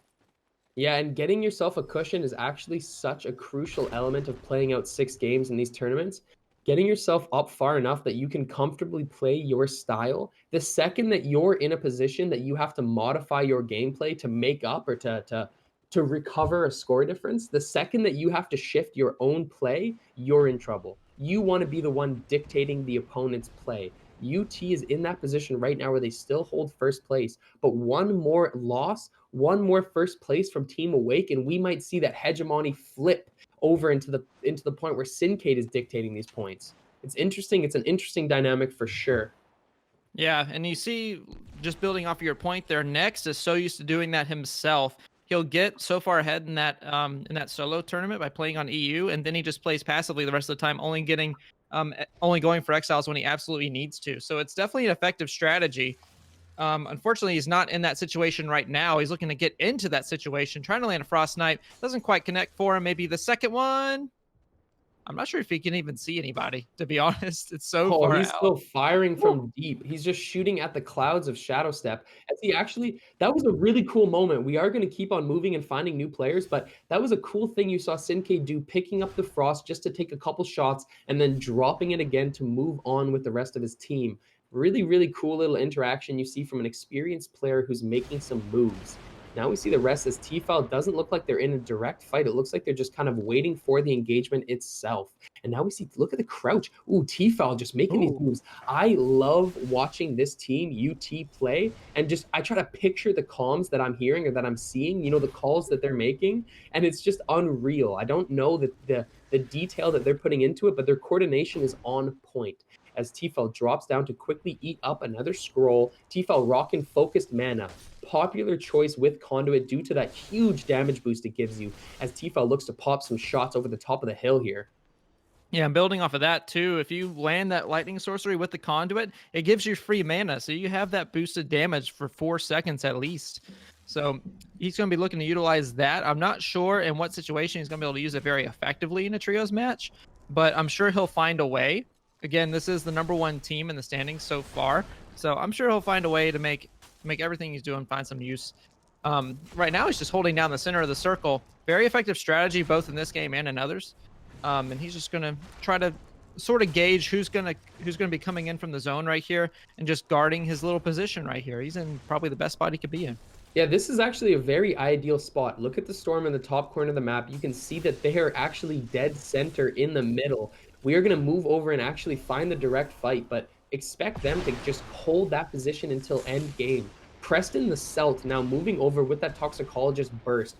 Yeah, and getting yourself a cushion is actually such a crucial element of playing out 6 games in these tournaments. getting yourself up far enough that you can comfortably play your style. The second that you're in a position that you have to modify your gameplay to make up or to recover a score difference, the second that you have to shift your own play, you're in trouble. You want to be the one dictating the opponent's play. UT is in that position right now where they still hold first place, but one more loss, one more first place from Team Awake, and we might see that hegemony flip over into the point where Syncade is dictating these points. It's interesting. It's an interesting dynamic for sure. Yeah, and you see, just building off of your point there, Next is so used to doing that himself. He'll get so far ahead in that solo tournament by playing on EU, and then he just plays passively the rest of the time, only going for exiles when he absolutely needs to. So it's definitely an effective strategy. Unfortunately, he's not in that situation right now. He's looking to get into that situation, trying to land a Frost Knight. Doesn't quite connect for him. Maybe the second one. I'm not sure if he can even see anybody, to be honest. It's so Oh, far he's out. still firing from deep. He's just shooting at the clouds of Shadow Step. As he actually, that was a really cool moment. We are going to keep on moving and finding new players, but that was a cool thing you saw Sinkei do, picking up the Frost just to take a couple shots and then dropping it again to move on with the rest of his team. Really, really cool little interaction you see from an experienced player who's making some moves. Now we see the rest as T-File doesn't look like they're in a direct fight. It looks like they're just kind of waiting for the engagement itself. And now we see, look at the crouch. Ooh, T-Foul just making these Ooh. moves. I love watching this team, UT, play. And just, I try to picture the comms that I'm hearing or that I'm seeing, the calls that they're making. And it's just unreal. I don't know the detail that they're putting into it, but their coordination is on point. As T-Foul drops down to quickly eat up another scroll. T-Foul rocking focused mana. Popular choice with Conduit due to that huge damage boost it gives you as T-Foul looks to pop some shots over the top of the hill here. Yeah, and building off of that too, if you land that lightning sorcery with the conduit, it gives you free mana. So you have that boosted damage for 4 seconds at least. So he's going to be looking to utilize that. I'm not sure in what situation he's going to be able to use it very effectively in a trios match, but I'm sure he'll find a way. Again, this is the #1 team in the standings so far. So I'm sure he'll find a way to make everything he's doing find some use. Right now, he's just holding down the center of the circle. Very effective strategy, both in this game and in others. And he's just gonna try to sort of gauge who's gonna be coming in from the zone right here and just guarding his little position right here. He's in probably the best spot he could be in. Yeah, this is actually a very ideal spot. Look at the storm in the top corner of the map. You can see that they are actually dead center in the middle. We are going to move over and actually find the direct fight, but expect them to just hold that position until end game. Preston the Celt now moving over with that Toxicologist burst,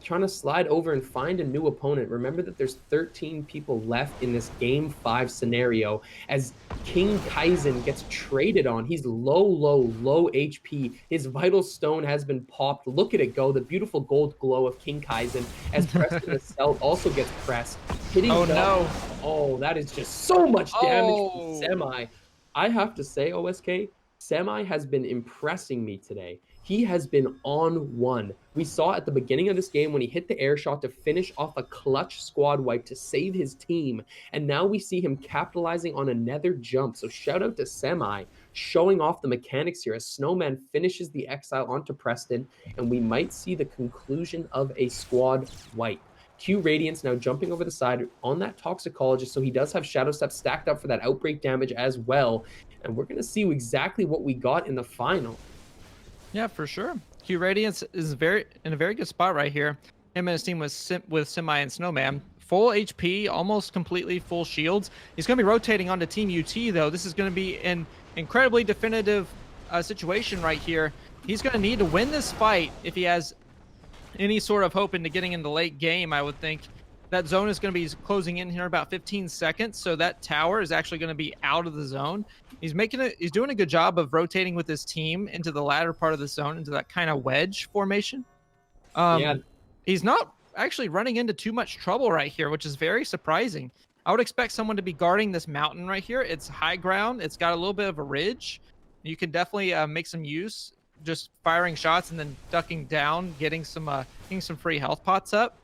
trying to slide over and find a new opponent. Remember that there's 13 people left in this game 5 scenario as King Kaizen gets traded on. He's low HP. His vital stone has been popped. Look at it go. The beautiful gold glow of King Kaizen as Preston the Celt also gets pressed. Hitting Oh the, no. oh, that is just so much damage from Oh. Semi. I have to say, OSK, Semi has been impressing me today. He has been on one. We saw at the beginning of this game when he hit the air shot to finish off a clutch squad wipe to save his team. And now we see him capitalizing on another jump. So shout out to Semi showing off the mechanics here as Snowman finishes the exile onto Preston. And we might see the conclusion of a squad wipe. Q Radiance now jumping over the side on that Toxicologist. So he does have Shadow Step stacked up for that outbreak damage as well. And we're going to see exactly what we got in the final. Yeah, for sure. Q Radiance is in a very good spot right here. Him and his team with Semi and Snowman. Full HP, almost completely full shields. He's going to be rotating onto Team UT, though. This is going to be an incredibly definitive situation right here. He's going to need to win this fight if he has any sort of hope into getting into late game. I would think that zone is going to be closing in here about 15 seconds, so that tower is actually going to be out of the zone. He's doing a good job of rotating with his team into the latter part of the zone, into that kind of wedge formation. Yeah, He's not actually running into too much trouble right here, which is very surprising. I would expect someone to be guarding this mountain right here. It's high ground. It's got a little bit of a ridge. You can definitely make some use, just firing shots and then ducking down, getting some free health pots up.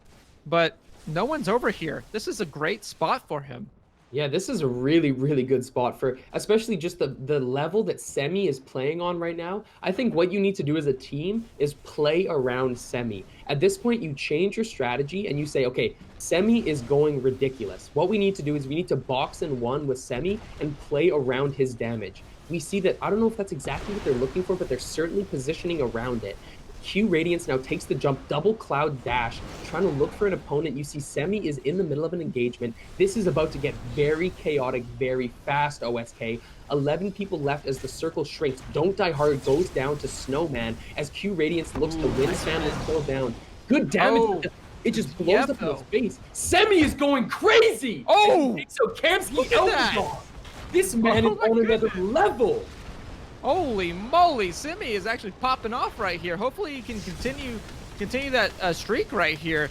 But no one's over here. This is a great spot for him. Yeah, this is a really, really good spot for especially just the level that Semi is playing on right now. I think what you need to do as a team is play around Semi. At this point, you change your strategy and you say, okay, Semi is going ridiculous. What we need to do is we need to box in one with Semi and play around his damage. We see that I don't know if that's exactly what they're looking for, but they're certainly positioning around it. Q Radiance now takes the jump, double cloud dash, trying to look for an opponent. You see Semi is in the middle of an engagement. This is about to get very chaotic, very fast, OSK. 11 people left as the circle shrinks. Don't Die Hard goes down to Snowman as Q Radiance looks to Ooh, win nice Spam the finish. kill down. Good damage, but Oh, it the just blows DPF up in his though. face. Semi is going crazy as he Oh, takes out Kamsky look at that. Elbagoff. This man is Oh my on another goodness. level. Holy moly, Simi is actually popping off right here. Hopefully he can continue that streak right here.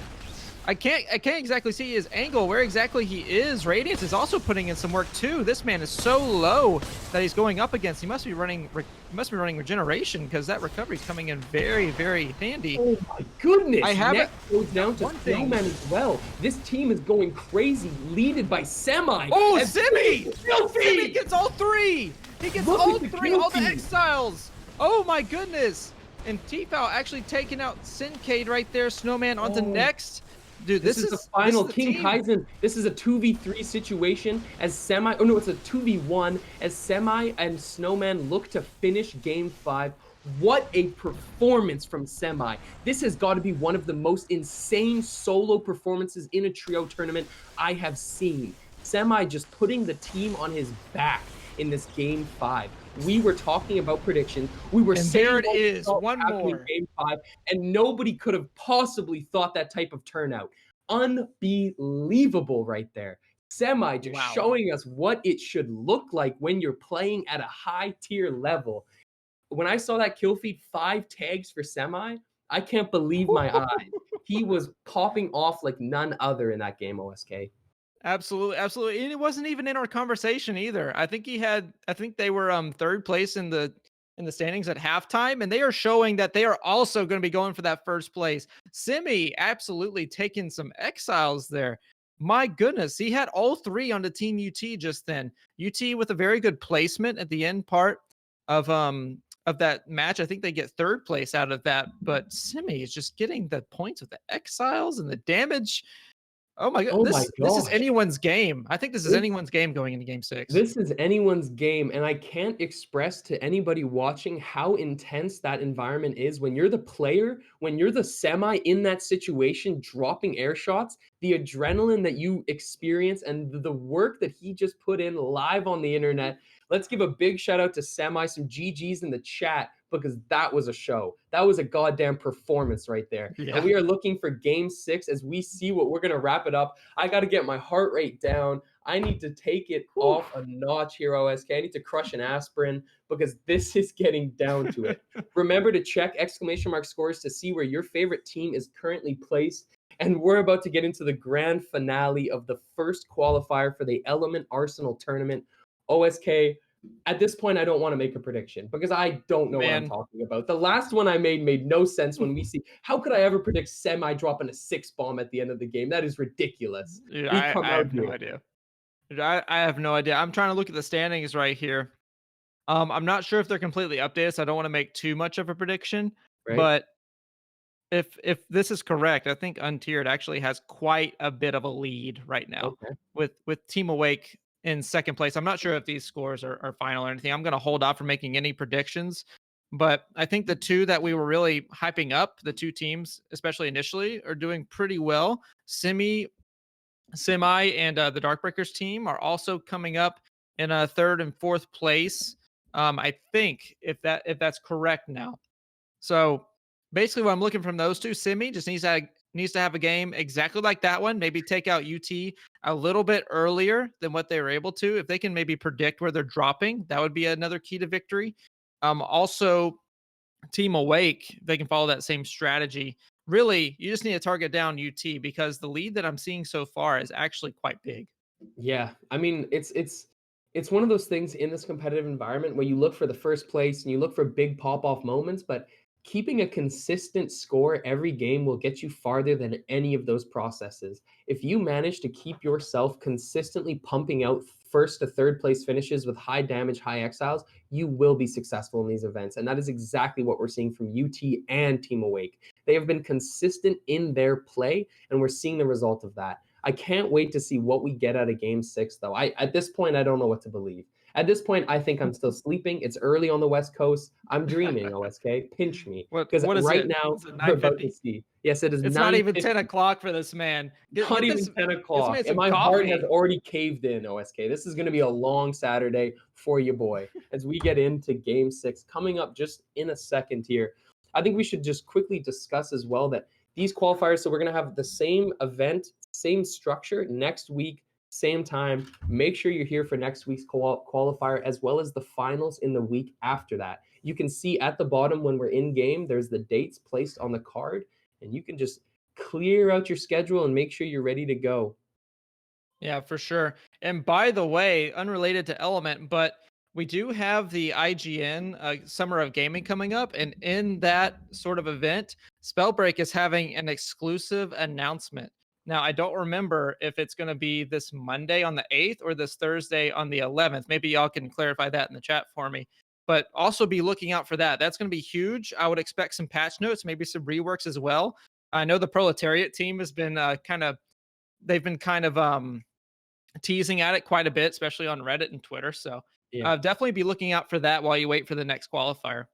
I can't exactly see his angle where exactly he is. Radiance is also putting in some work too. This man is so low that he's going up against. He must be running regeneration because that recovery is coming in very, very handy. Oh my I goodness. haven't. Next goes down to One thing. Snowman as well. This team is going crazy, leaded by Semi. Oh, And Simi! Simi filthy! gets all three. He gets Look all at the three, kill all the feed. exiles. Oh my goodness. And T-Foul actually taking out Sincade right there. Snowman on to Oh, next. Dude, this this is the is final the King team. Kaizen. This is a 2v3 situation as Semi. Oh no, it's a 2v1 as Semi and Snowman look to finish game 5. What a performance from Semi. This has got to be one of the most insane solo performances in a trio tournament I have seen. Semi just putting the team on his back in this game 5. We were talking about predictions. We were And there saying it what we is. thought would One happen in more. game 5, and nobody could have possibly thought that type of turnout. Unbelievable right there. Semi just Wow. showing us what it should look like when you're playing at a high tier level. When I saw that kill feed, 5 tags for Semi, I can't believe my eyes. He was popping off like none other in that game, OSK. Absolutely, absolutely. And it wasn't even in our conversation either. I think they were third place in the standings at halftime, and they are showing that they are also going to be going for that first place. Simi absolutely taking some exiles there. My goodness, he had all three on the team UT just then. UT with a very good placement at the end part of that match. I think they get third place out of that, but Simi is just getting the points with the exiles and the damage. Oh my god, Oh my this is gosh. anyone's game. I think this is anyone's game going into game 6. This is anyone's game, and I can't express to anybody watching how intense that environment is when you're the player, when you're the Semi in that situation, dropping air shots, the adrenaline that you experience, and the work that he just put in live on the internet. Let's give a big shout out to Semi, some GGs in the chat, because that was a show. That was a goddamn performance right there. And Yeah. we are looking for game 6 as we see what we're going to wrap it up. I got to get my heart rate down. I need to take it Whew. off a notch here, OSK. I need to crush an aspirin because this is getting down to it. Remember to check exclamation mark scores to see where your favorite team is currently placed. And we're about to get into the grand finale of the first qualifier for the Element Arsenal tournament. OSK, at this point, I don't want to make a prediction because I don't know what I'm Man, talking about. The last one I made no sense when we see how could I ever predict Semi dropping a 6 bomb at the end of the game? That is ridiculous. dude, We I come I out have no here, idea. Dude, I have no idea. I'm trying to look at the standings right here. I'm not sure if they're completely updated, so I don't want to make too much of a prediction, right? but if this is correct, I think Untiered actually has quite a bit of a lead right now Okay. with Team Awake in second place. I'm not sure if these scores are final or anything. I'm going to hold off from making any predictions, but I think the two that we were really hyping up, the two teams, especially initially, are doing pretty well. Semi, and the Darkbreakers team are also coming up in a third and fourth place. I think if that's correct now. So basically, what I'm looking from those two, Simi just needs to have a game exactly like that one. Maybe take out UT a little bit earlier than what they were able to. If they can maybe predict where they're dropping, that would be another key to victory. Also, Team Awake, they can follow that same strategy. Really, you just need to target down UT because the lead that I'm seeing so far is actually quite big. Yeah, I mean, it's one of those things in this competitive environment where you look for the first place and you look for big pop off moments, but keeping a consistent score every game will get you farther than any of those processes. If you manage to keep yourself consistently pumping out first to third place finishes with high damage, high exiles, you will be successful in these events. And that is exactly what we're seeing from UT and Team Awake. They have been consistent in their play, and we're seeing the result of that. I can't wait to see what we get out of game 6, though. At this point, I don't know what to believe. At this point, I think I'm still sleeping. It's early on the West Coast. I'm dreaming, OSK. Pinch me. Because What is right it? now, Is it we're about to 9:50? see. Yes, it is It's not even 9:50. 10 o'clock for this man. Not even 10 Get this o'clock. man And some my heart has coffee. already caved in, OSK. This is going to be a long Saturday for you, boy, as we get into game 6 coming up just in a second here. I think we should just quickly discuss as well that these qualifiers, so we're going to have the same event, same structure next week, same time. Make sure you're here for next week's qualifier as well as the finals in the week after that. You can see at the bottom when we're in game, there's the dates placed on the card, and you can just clear out your schedule and make sure you're ready to go. Yeah, for sure. And by the way, unrelated to Element, but we do have the IGN Summer of Gaming coming up. And in that sort of event, Spellbreak is having an exclusive announcement. Now, I don't remember if it's going to be this Monday on the 8th or this Thursday on the 11th. Maybe y'all can clarify that in the chat for me. But also be looking out for that. That's going to be huge. I would expect some patch notes, maybe some reworks as well. I know the Proletariat team has been they've been kind of teasing at it quite a bit, especially on Reddit and Twitter. So Yeah. definitely be looking out for that while you wait for the next qualifier.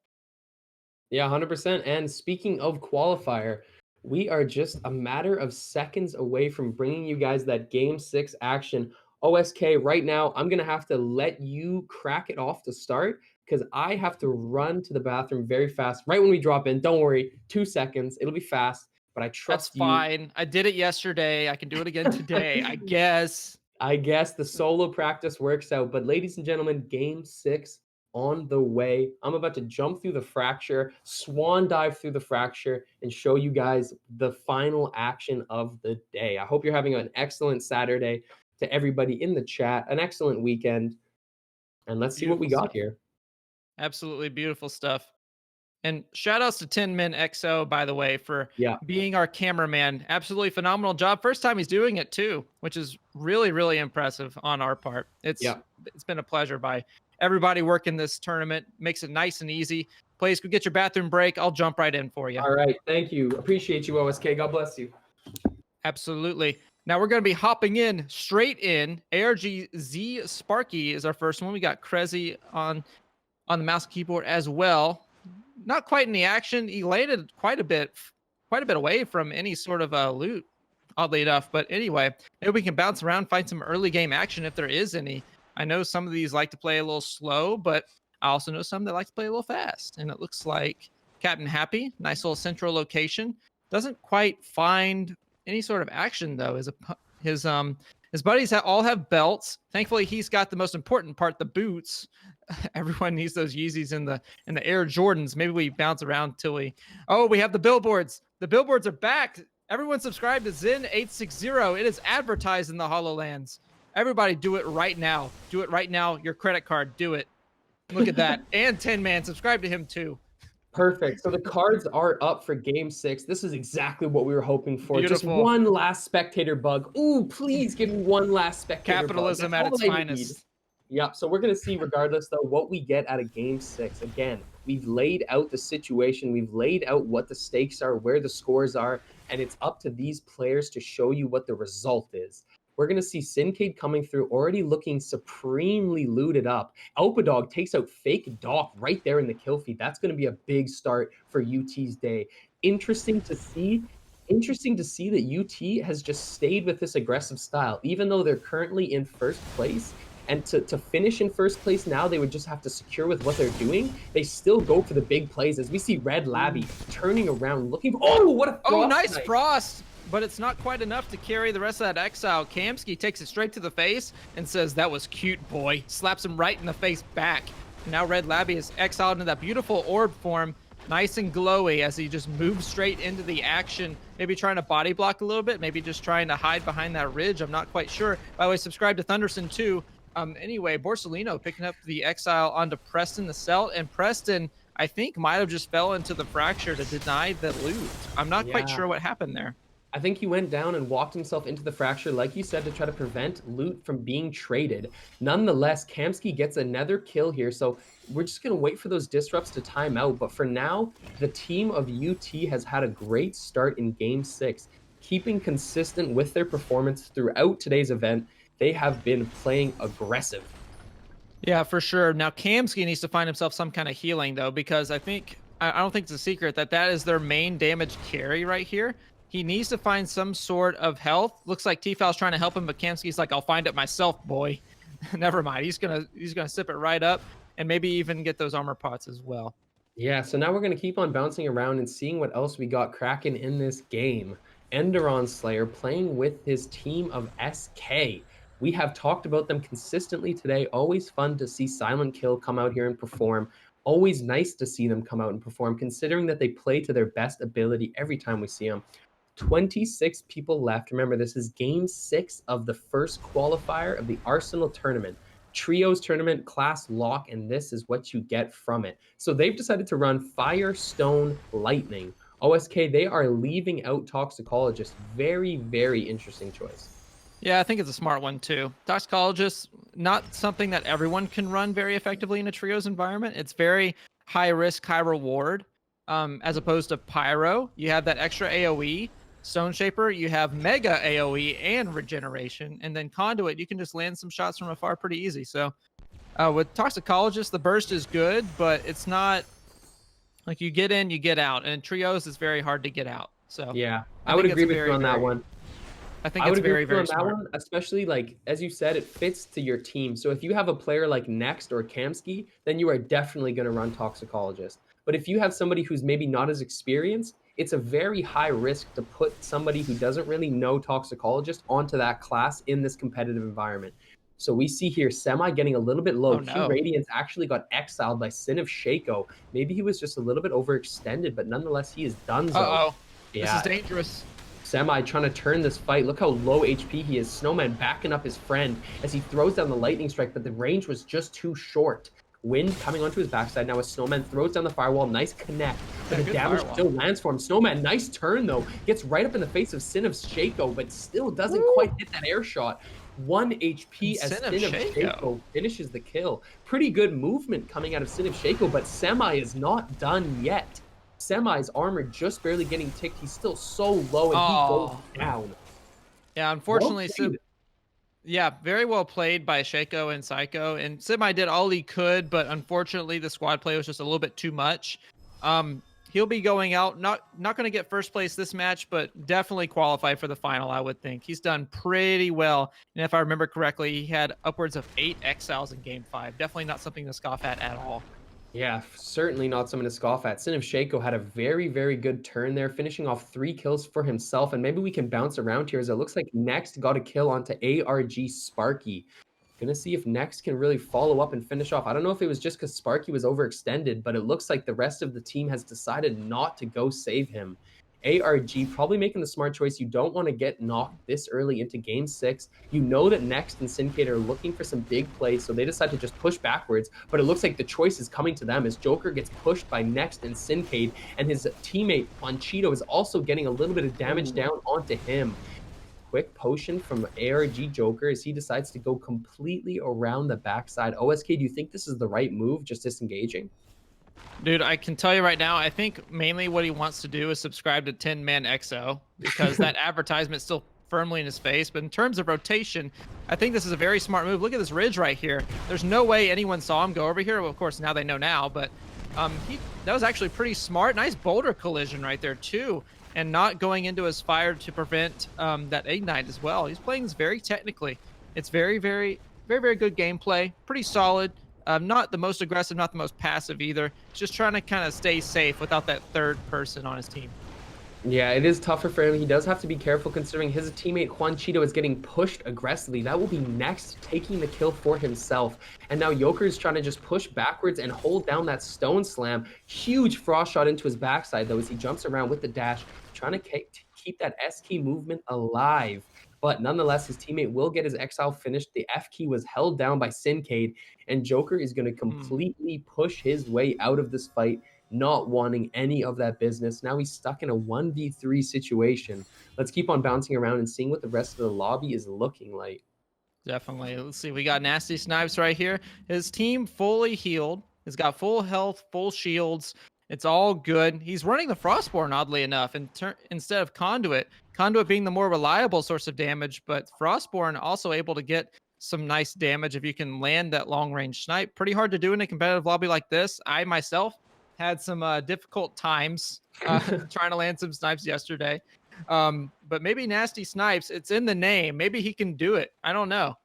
Yeah, 100%. And speaking of qualifier, we are just a matter of seconds away from bringing you guys that game 6 action. OSK, right now, I'm going to have to let you crack it off to start because I have to run to the bathroom very fast right when we drop in. Don't worry, 2 seconds. It'll be fast, but I That's trust you. fine. I did it yesterday. I can do it again today, I guess. I guess the solo practice works out. But ladies and gentlemen, game 6 on the way. I'm about to jump through the fracture, swan dive through the fracture, and show you guys the final action of the day. I hope you're having an excellent Saturday. To everybody in the chat, an excellent weekend. And let's see what we Beautiful got stuff. here. Absolutely beautiful stuff. And shout outs to 10 Min XO, by the way, for being our cameraman. Absolutely phenomenal job. First time he's doing it too, which is really, really impressive on our part. It's been a pleasure by everybody working this tournament. Makes it nice and easy. Please go get your bathroom break. I'll jump right in for you. All right. Thank you. Appreciate you, OSK. God bless you. Absolutely. Now we're going to be hopping in straight in. ARGZ Sparky is our first one. We got Krezi on the mouse and keyboard as well. Not quite in the action. He landed quite a bit away from any sort of loot, oddly enough. But anyway, maybe we can bounce around, find some early game action if there is any. I know some of these like to play a little slow, but I also know some that like to play a little fast. And it looks like Captain Happy, nice little central location, doesn't quite find any sort of action though. His buddies all have belts. Thankfully, he's got the most important part, the boots. Everyone needs those Yeezys in the Air Jordans. Maybe we bounce around till we have the billboards. The billboards are back. Everyone subscribe to Zen860. It is advertised in the HoloLands. Everybody do it right now. Do it right now. Your credit card, do it. Look at that. And 10 Man, subscribe to him too. Perfect. So the cards are up for game 6. This is exactly what we were hoping for. Beautiful. Just one last spectator bug. Ooh, please give me one last spectator Capitalism bug. at its finest. Yep. So we're going to see, regardless, though, what we get out of game 6. Again, we've laid out the situation. We've laid out what the stakes are, where the scores are, and it's up to these players to show you what the result is. We're going to see Syncade coming through, already looking supremely looted up. Elpadog takes out Fake Doc right there in the kill feed. That's going to be a big start for UT's day. Interesting to see that UT has just stayed with this aggressive style, even though they're currently in first place. And to finish in first place now, they would just have to secure with what they're doing. They still go for the big plays, as we see Red Labby turning around, looking for, what a frost! Oh, nice frost! But it's not quite enough to carry the rest of that exile. Kamsky takes it straight to the face and says, "That was cute, boy." Slaps him right in the face back. And now Red Labby is exiled into that beautiful orb form, nice and glowy as he just moves straight into the action. Maybe trying to body block a little bit, maybe just trying to hide behind that ridge. I'm not quite sure. By the way, subscribe to Thunderson too. Anyway, Borsellino picking up the exile onto Preston the Celt, and Preston, I think might have just fell into the fracture to deny the loot. I'm not quite Yeah. sure what happened there. I think he went down and walked himself into the fracture, like you said, to try to prevent loot from being traded. Nonetheless, Kamsky gets another kill here, so we're just going to wait for those disrupts to time out. But for now, the team of UT has had a great start in Game 6, keeping consistent with their performance throughout today's event. They have been playing aggressive. Yeah, for sure. Now Kamsky needs to find himself some kind of healing though, because I don't think it's a secret that that is their main damage carry right here. He needs to find some sort of health. Looks like Tfal's trying to help him, but Kamsky's like, "I'll find it myself, boy." Never mind. He's gonna sip it right up, and maybe even get those armor pots as well. Yeah, so now we're going to keep on bouncing around and seeing what else we got cracking in this game. Enderon Slayer playing with his team of SK. We have talked about them consistently today. Always fun to see Silent Kill come out here and perform. Always nice to see them come out and perform, considering that they play to their best ability every time we see them. 26 people left. Remember, this is game 6 of the first qualifier of the Arsenal tournament. Trios tournament, class lock, and this is what you get from it. So they've decided to run Fire, Stone, Lightning. OSK, they are leaving out Toxicologist. Very, very interesting choice. Yeah, I think it's a smart one too. Toxicologist, not something that everyone can run very effectively in a trios environment. It's very high risk, high reward. As opposed to Pyro, you have that extra AoE. Stone Shaper, you have mega AoE and regeneration. And then Conduit, you can just land some shots from afar pretty easy. So with Toxicologist, the burst is good, but it's not like you get in, you get out. And in trios, it's very hard to get out. So Yeah, I I would think it's agree a with you very, on that very, one. I think I would it's agree with very, you on very that smart. one, especially like as you said, it fits to your team. So if you have a player like Next or Kamsky, then you are definitely going to run Toxicologist. But if you have somebody who's maybe not as experienced, it's a very high risk to put somebody who doesn't really know Toxicologist onto that class in this competitive environment. So we see here Semi getting a little bit low. Oh Q no. Radiance actually got exiled by Sin of Shaco. Maybe he was just a little bit overextended, but nonetheless, he is donezo. Uh oh. This is Yeah, dangerous. Semi trying to turn this fight. Look how low HP he is. Snowman backing up his friend as he throws down the lightning strike, but the range was just too short. Wind coming onto his backside now as Snowman throws down the firewall. Nice connect, but Yeah, the good damage firewall. still lands for him. Snowman, nice turn though. Gets right up in the face of Sin of Shaco, but still doesn't quite Woo! hit that air shot. 1 HP as Incentive Sin of Shaco. Shaco finishes the kill. Pretty good movement coming out of Sin of Shaco, but Semi is not done yet. Semi's armor just barely getting ticked. He's still so low and he goes Oh. down. Yeah, Well unfortunately, played. yeah, very well played by Shaco and Psycho. And Semi did all he could, but unfortunately the squad play was just a little bit too much. He'll be going out, not gonna get first place this match, but definitely qualify for the final, I would think. He's done pretty well. And if I remember correctly, he had upwards of 8 exiles in game 5. Definitely not something to scoff at all. Yeah, certainly not someone to scoff at. Sin of Shaco had a very, very good turn there, finishing off 3 kills for himself. And maybe we can bounce around here as it looks like Next got a kill onto ARG Sparky. Gonna see if Next can really follow up and finish off. I don't know if it was just because Sparky was overextended, but it looks like the rest of the team has decided not to go save him. ARG probably making the smart choice. You don't want to get knocked this early into game 6. You know that Next and Syncade are looking for some big plays, so they decide to just push backwards. But it looks like the choice is coming to them as Joker gets pushed by Next and Syncade, and his teammate Cheeto is also getting a little bit of damage Ooh. down onto him. Quick potion from ARG Joker as he decides to go completely around the backside. OSK, do you think this is the right move, just disengaging? Dude, I can tell you right now, I think mainly what he wants to do is subscribe to 10 Man XO because that advertisement's still firmly in his face. But in terms of rotation, I think this is a very smart move. Look at this ridge right here. There's no way anyone saw him go over here. Well, of course, now they know now, but that was actually pretty smart. Nice boulder collision right there, too. And not going into his fire to prevent that ignite as well. He's playing this very technically. It's very, very, very, very good gameplay. Pretty solid. Not the most aggressive, not the most passive either. Just trying to kind of stay safe without that third person on his team. Yeah, it is tougher for him. He does have to be careful considering his teammate Cheeto is getting pushed aggressively. That will be Next taking the kill for himself. And now Joker is trying to just push backwards and hold down that stone slam. Huge frost shot into his backside though as he jumps around with the dash, trying to keep that S key movement alive. But nonetheless, his teammate will get his exile finished. The F key was held down by Syncade, and Joker is going to Hmm. completely push his way out of this fight. not wanting any of that business. Now he's stuck in a 1v3 situation. Let's keep on bouncing around and seeing what the rest of the lobby is looking like. Definitely. Let's see. We got Nasty Snipes right here. His team fully healed. He's got full health, full shields. It's all good. He's running the Frostborn, oddly enough, instead of Conduit. Conduit being the more reliable source of damage, but Frostborn also able to get some nice damage if you can land that long range snipe. Pretty hard to do in a competitive lobby like this. I myself had some difficult times trying to land some snipes yesterday. But maybe Nasty Snipes, it's in the name. Maybe he can do it. I don't know.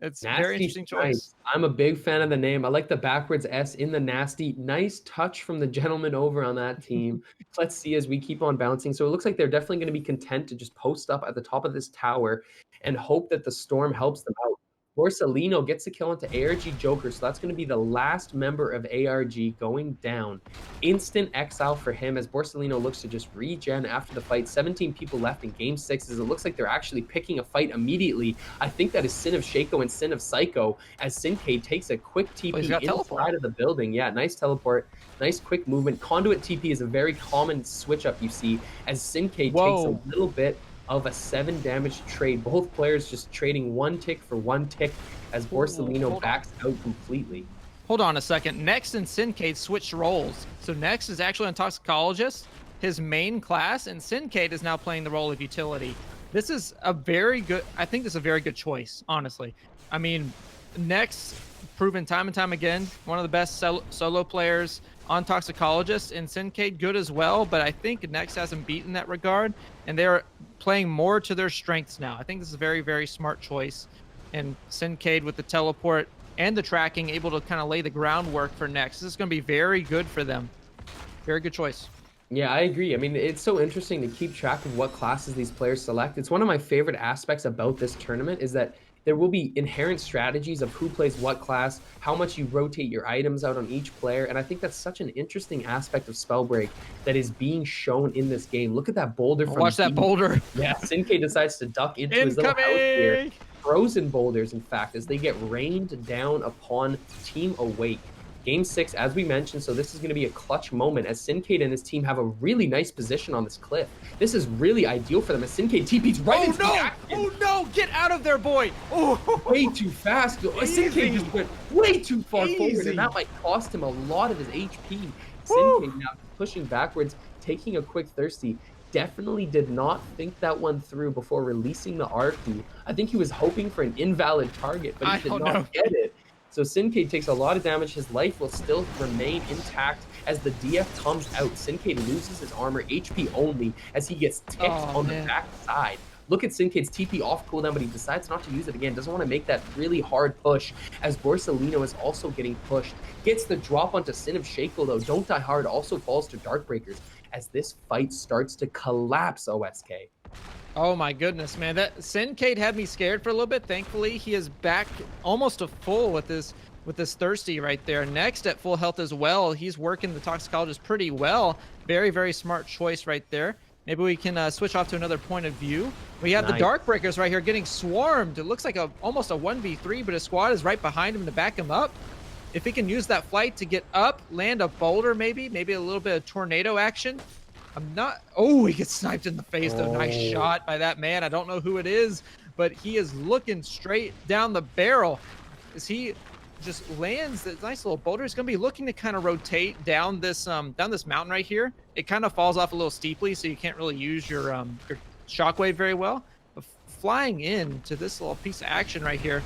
It's a very Nasty interesting choice. Snipes. I'm a big fan of the name. I like the backwards S in the nasty. Nice touch from the gentleman over on that team. Let's see as we keep on bouncing. So it looks like they're definitely going to be content to just post up at the top of this tower and hope that the storm helps them out. Borsalino gets the kill into ARG Joker, so that's going to be the last member of ARG going down. Instant exile for him as Borsalino looks to just regen after the fight. 17 people left in game 6 as it looks like they're actually picking a fight immediately. I think that is Sin of Shaco and Sin of Psycho as Sincade takes a quick TP inside of the building. Yeah, nice teleport, nice quick movement. Conduit TP is a very common switch up you see as Sincade takes a little bit of a 7 damage trade. Both players just trading 1 tick for 1 tick as Borsalino backs out completely. Hold on a second. Next and Sincade switched roles. So Next is actually a Toxicologist, his main class, and Sincade is now playing the role of utility. This is a very good, I think this is a very good choice, honestly. I mean, Next, proven time and time again, one of the best solo players on Toxicologist, and Sincade good as well, but I think Next hasn't beaten that regard, and they're playing more to their strengths now. I think this is a very, very smart choice. And Sincade with the teleport and the tracking, able to kind of lay the groundwork for Next. This is going to be very good for them. Very good choice. Yeah, I agree. I mean, it's so interesting to keep track of what classes these players select. It's one of my favorite aspects about this tournament is that there will be inherent strategies of who plays what class, how much you rotate your items out on each player, and I think that's such an interesting aspect of Spellbreak that is being shown in this game. Look at that boulder from Watch that boulder. Yeah, Sincade decides to duck into his little house here. Frozen boulders, in fact, as they get rained down upon Team Awake. Game 6, as we mentioned, so this is going to be a clutch moment as Sincade and his team have a really nice position on this cliff. This is really ideal for them as Sincade TP's right into the action. Oh no! Get out of there, boy! Oh, way too fast. Sincade just went way too far forward, and that might cost him a lot of his HP. Sincade now pushing backwards, taking a quick thirsty. Definitely did not think that one through before releasing the RP. I think he was hoping for an invalid target, but he did not get it. So Sincade takes a lot of damage. His life will still remain intact as the DF comes out. Sincade loses his armor, HP only, as he gets ticked on the back side. Look at Sincade's TP off cooldown, but he decides not to use it again. Doesn't want to make that really hard push as Borsalino is also getting pushed. Gets the drop onto Sin of Shaco though. Don't Die Hard also falls to Darkbreakers as this fight starts to collapse, OSK. Oh my goodness, man. That Sincade had me scared for a little bit. Thankfully, he is back almost to full with this thirsty right there. Next at full health as well. He's working the Toxicologist pretty well. Very, very smart choice right there. Maybe we can switch off to another point of view. We have the Darkbreakers right here getting swarmed. It looks like almost a 1v3, but his squad is right behind him to back him up. If he can use that flight to get up, land a boulder maybe a little bit of tornado action. I'm not... Oh, he gets sniped in the face, though. Nice shot by that man. I don't know who it is, but he is looking straight down the barrel as he just lands this nice little boulder. He's going to be looking to kind of rotate down this mountain right here. It kind of falls off a little steeply, so you can't really use your shockwave very well. But flying into this little piece of action right here,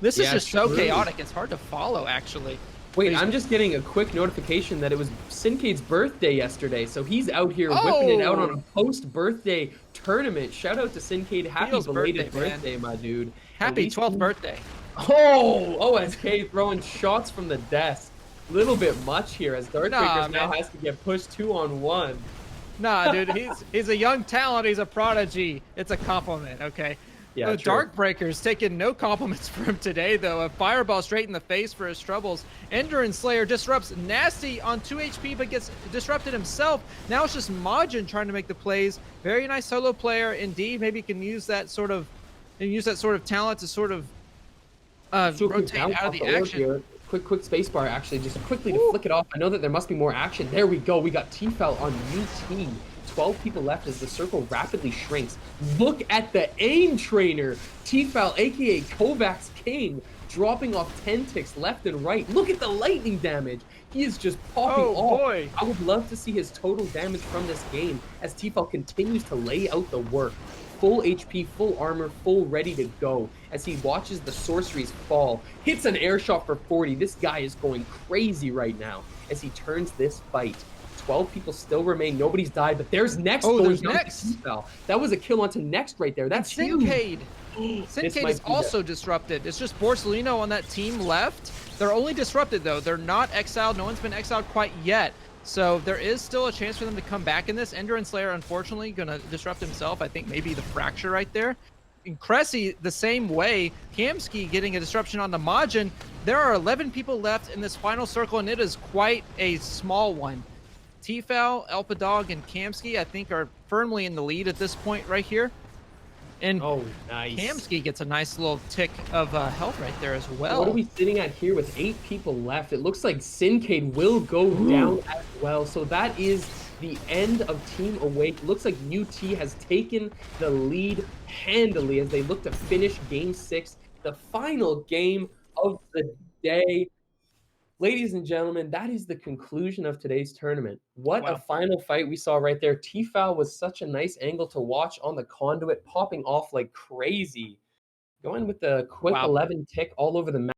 this is just so chaotic. It's hard to follow, actually. Wait, I'm just getting a quick notification that it was Sincade's birthday yesterday, so he's out here whipping it out on a post-birthday tournament. Shout out to Sincade. Happy belated birthday, my dude. Happy 12th birthday. Oh, OSK throwing shots from the desk. A little bit much here as Darkbreakers now has to get pushed 2-on-1. Nah, dude, he's a young talent. He's a prodigy. It's a compliment, okay? Yeah, the Darkbreakers taking no compliments from him today, though. A fireball straight in the face for his troubles. Endurance Slayer disrupts Nasty on 2 HP, but gets disrupted himself. Now it's just Majin trying to make the plays. Very nice solo player indeed. Maybe he can use that sort of talent to sort of rotate out of the action. quick spacebar actually, just quickly to Woo. flick it off. I know that there must be more action. There we go. We got T-Foul on UT. 12 people left as the circle rapidly shrinks. Look at the aim trainer. T-Foul, aka Kovacs King, dropping off 10 ticks left and right. Look at the lightning damage. He is just popping Oh off. boy. I would love to see his total damage from this game as T-Foul continues to lay out the work. Full HP, full armor, full ready to go as he watches the sorceries fall. Hits an air shot for 40. This guy is going crazy right now as he turns this fight. 12 people still remain. Nobody's died, but there's Next. Oh, going there's down to Next. T-Foul. That was a kill onto Next right there. That's and huge. Syncade. Syncade is also disrupted. It's just Borsalino on that team left. They're only disrupted, though. They're not exiled. No one's been exiled quite yet. So there is still a chance for them to come back in this. Ender and Slayer, unfortunately, going to disrupt himself. I think maybe the Fracture right there. In Cressy, the same way. Kamsky getting a disruption on the Majin. There are 11 people left in this final circle, and it is quite a small one. T-Foul, Elpadog, and Kamsky, I think, are firmly in the lead at this point right here. And oh, nice. Kamsky gets a nice little tick of health right there as well. What are we sitting at here with 8 people left? It looks like Syncade will go down as well. So that is the end of Team Awake. Looks like UT has taken the lead handily as they look to finish Game 6, the final game of the day. Ladies and gentlemen, that is the conclusion of today's tournament. What a final fight we saw right there. T-Foul was such a nice angle to watch on the conduit, popping off like crazy. Going with the quick 11 tick all over the map.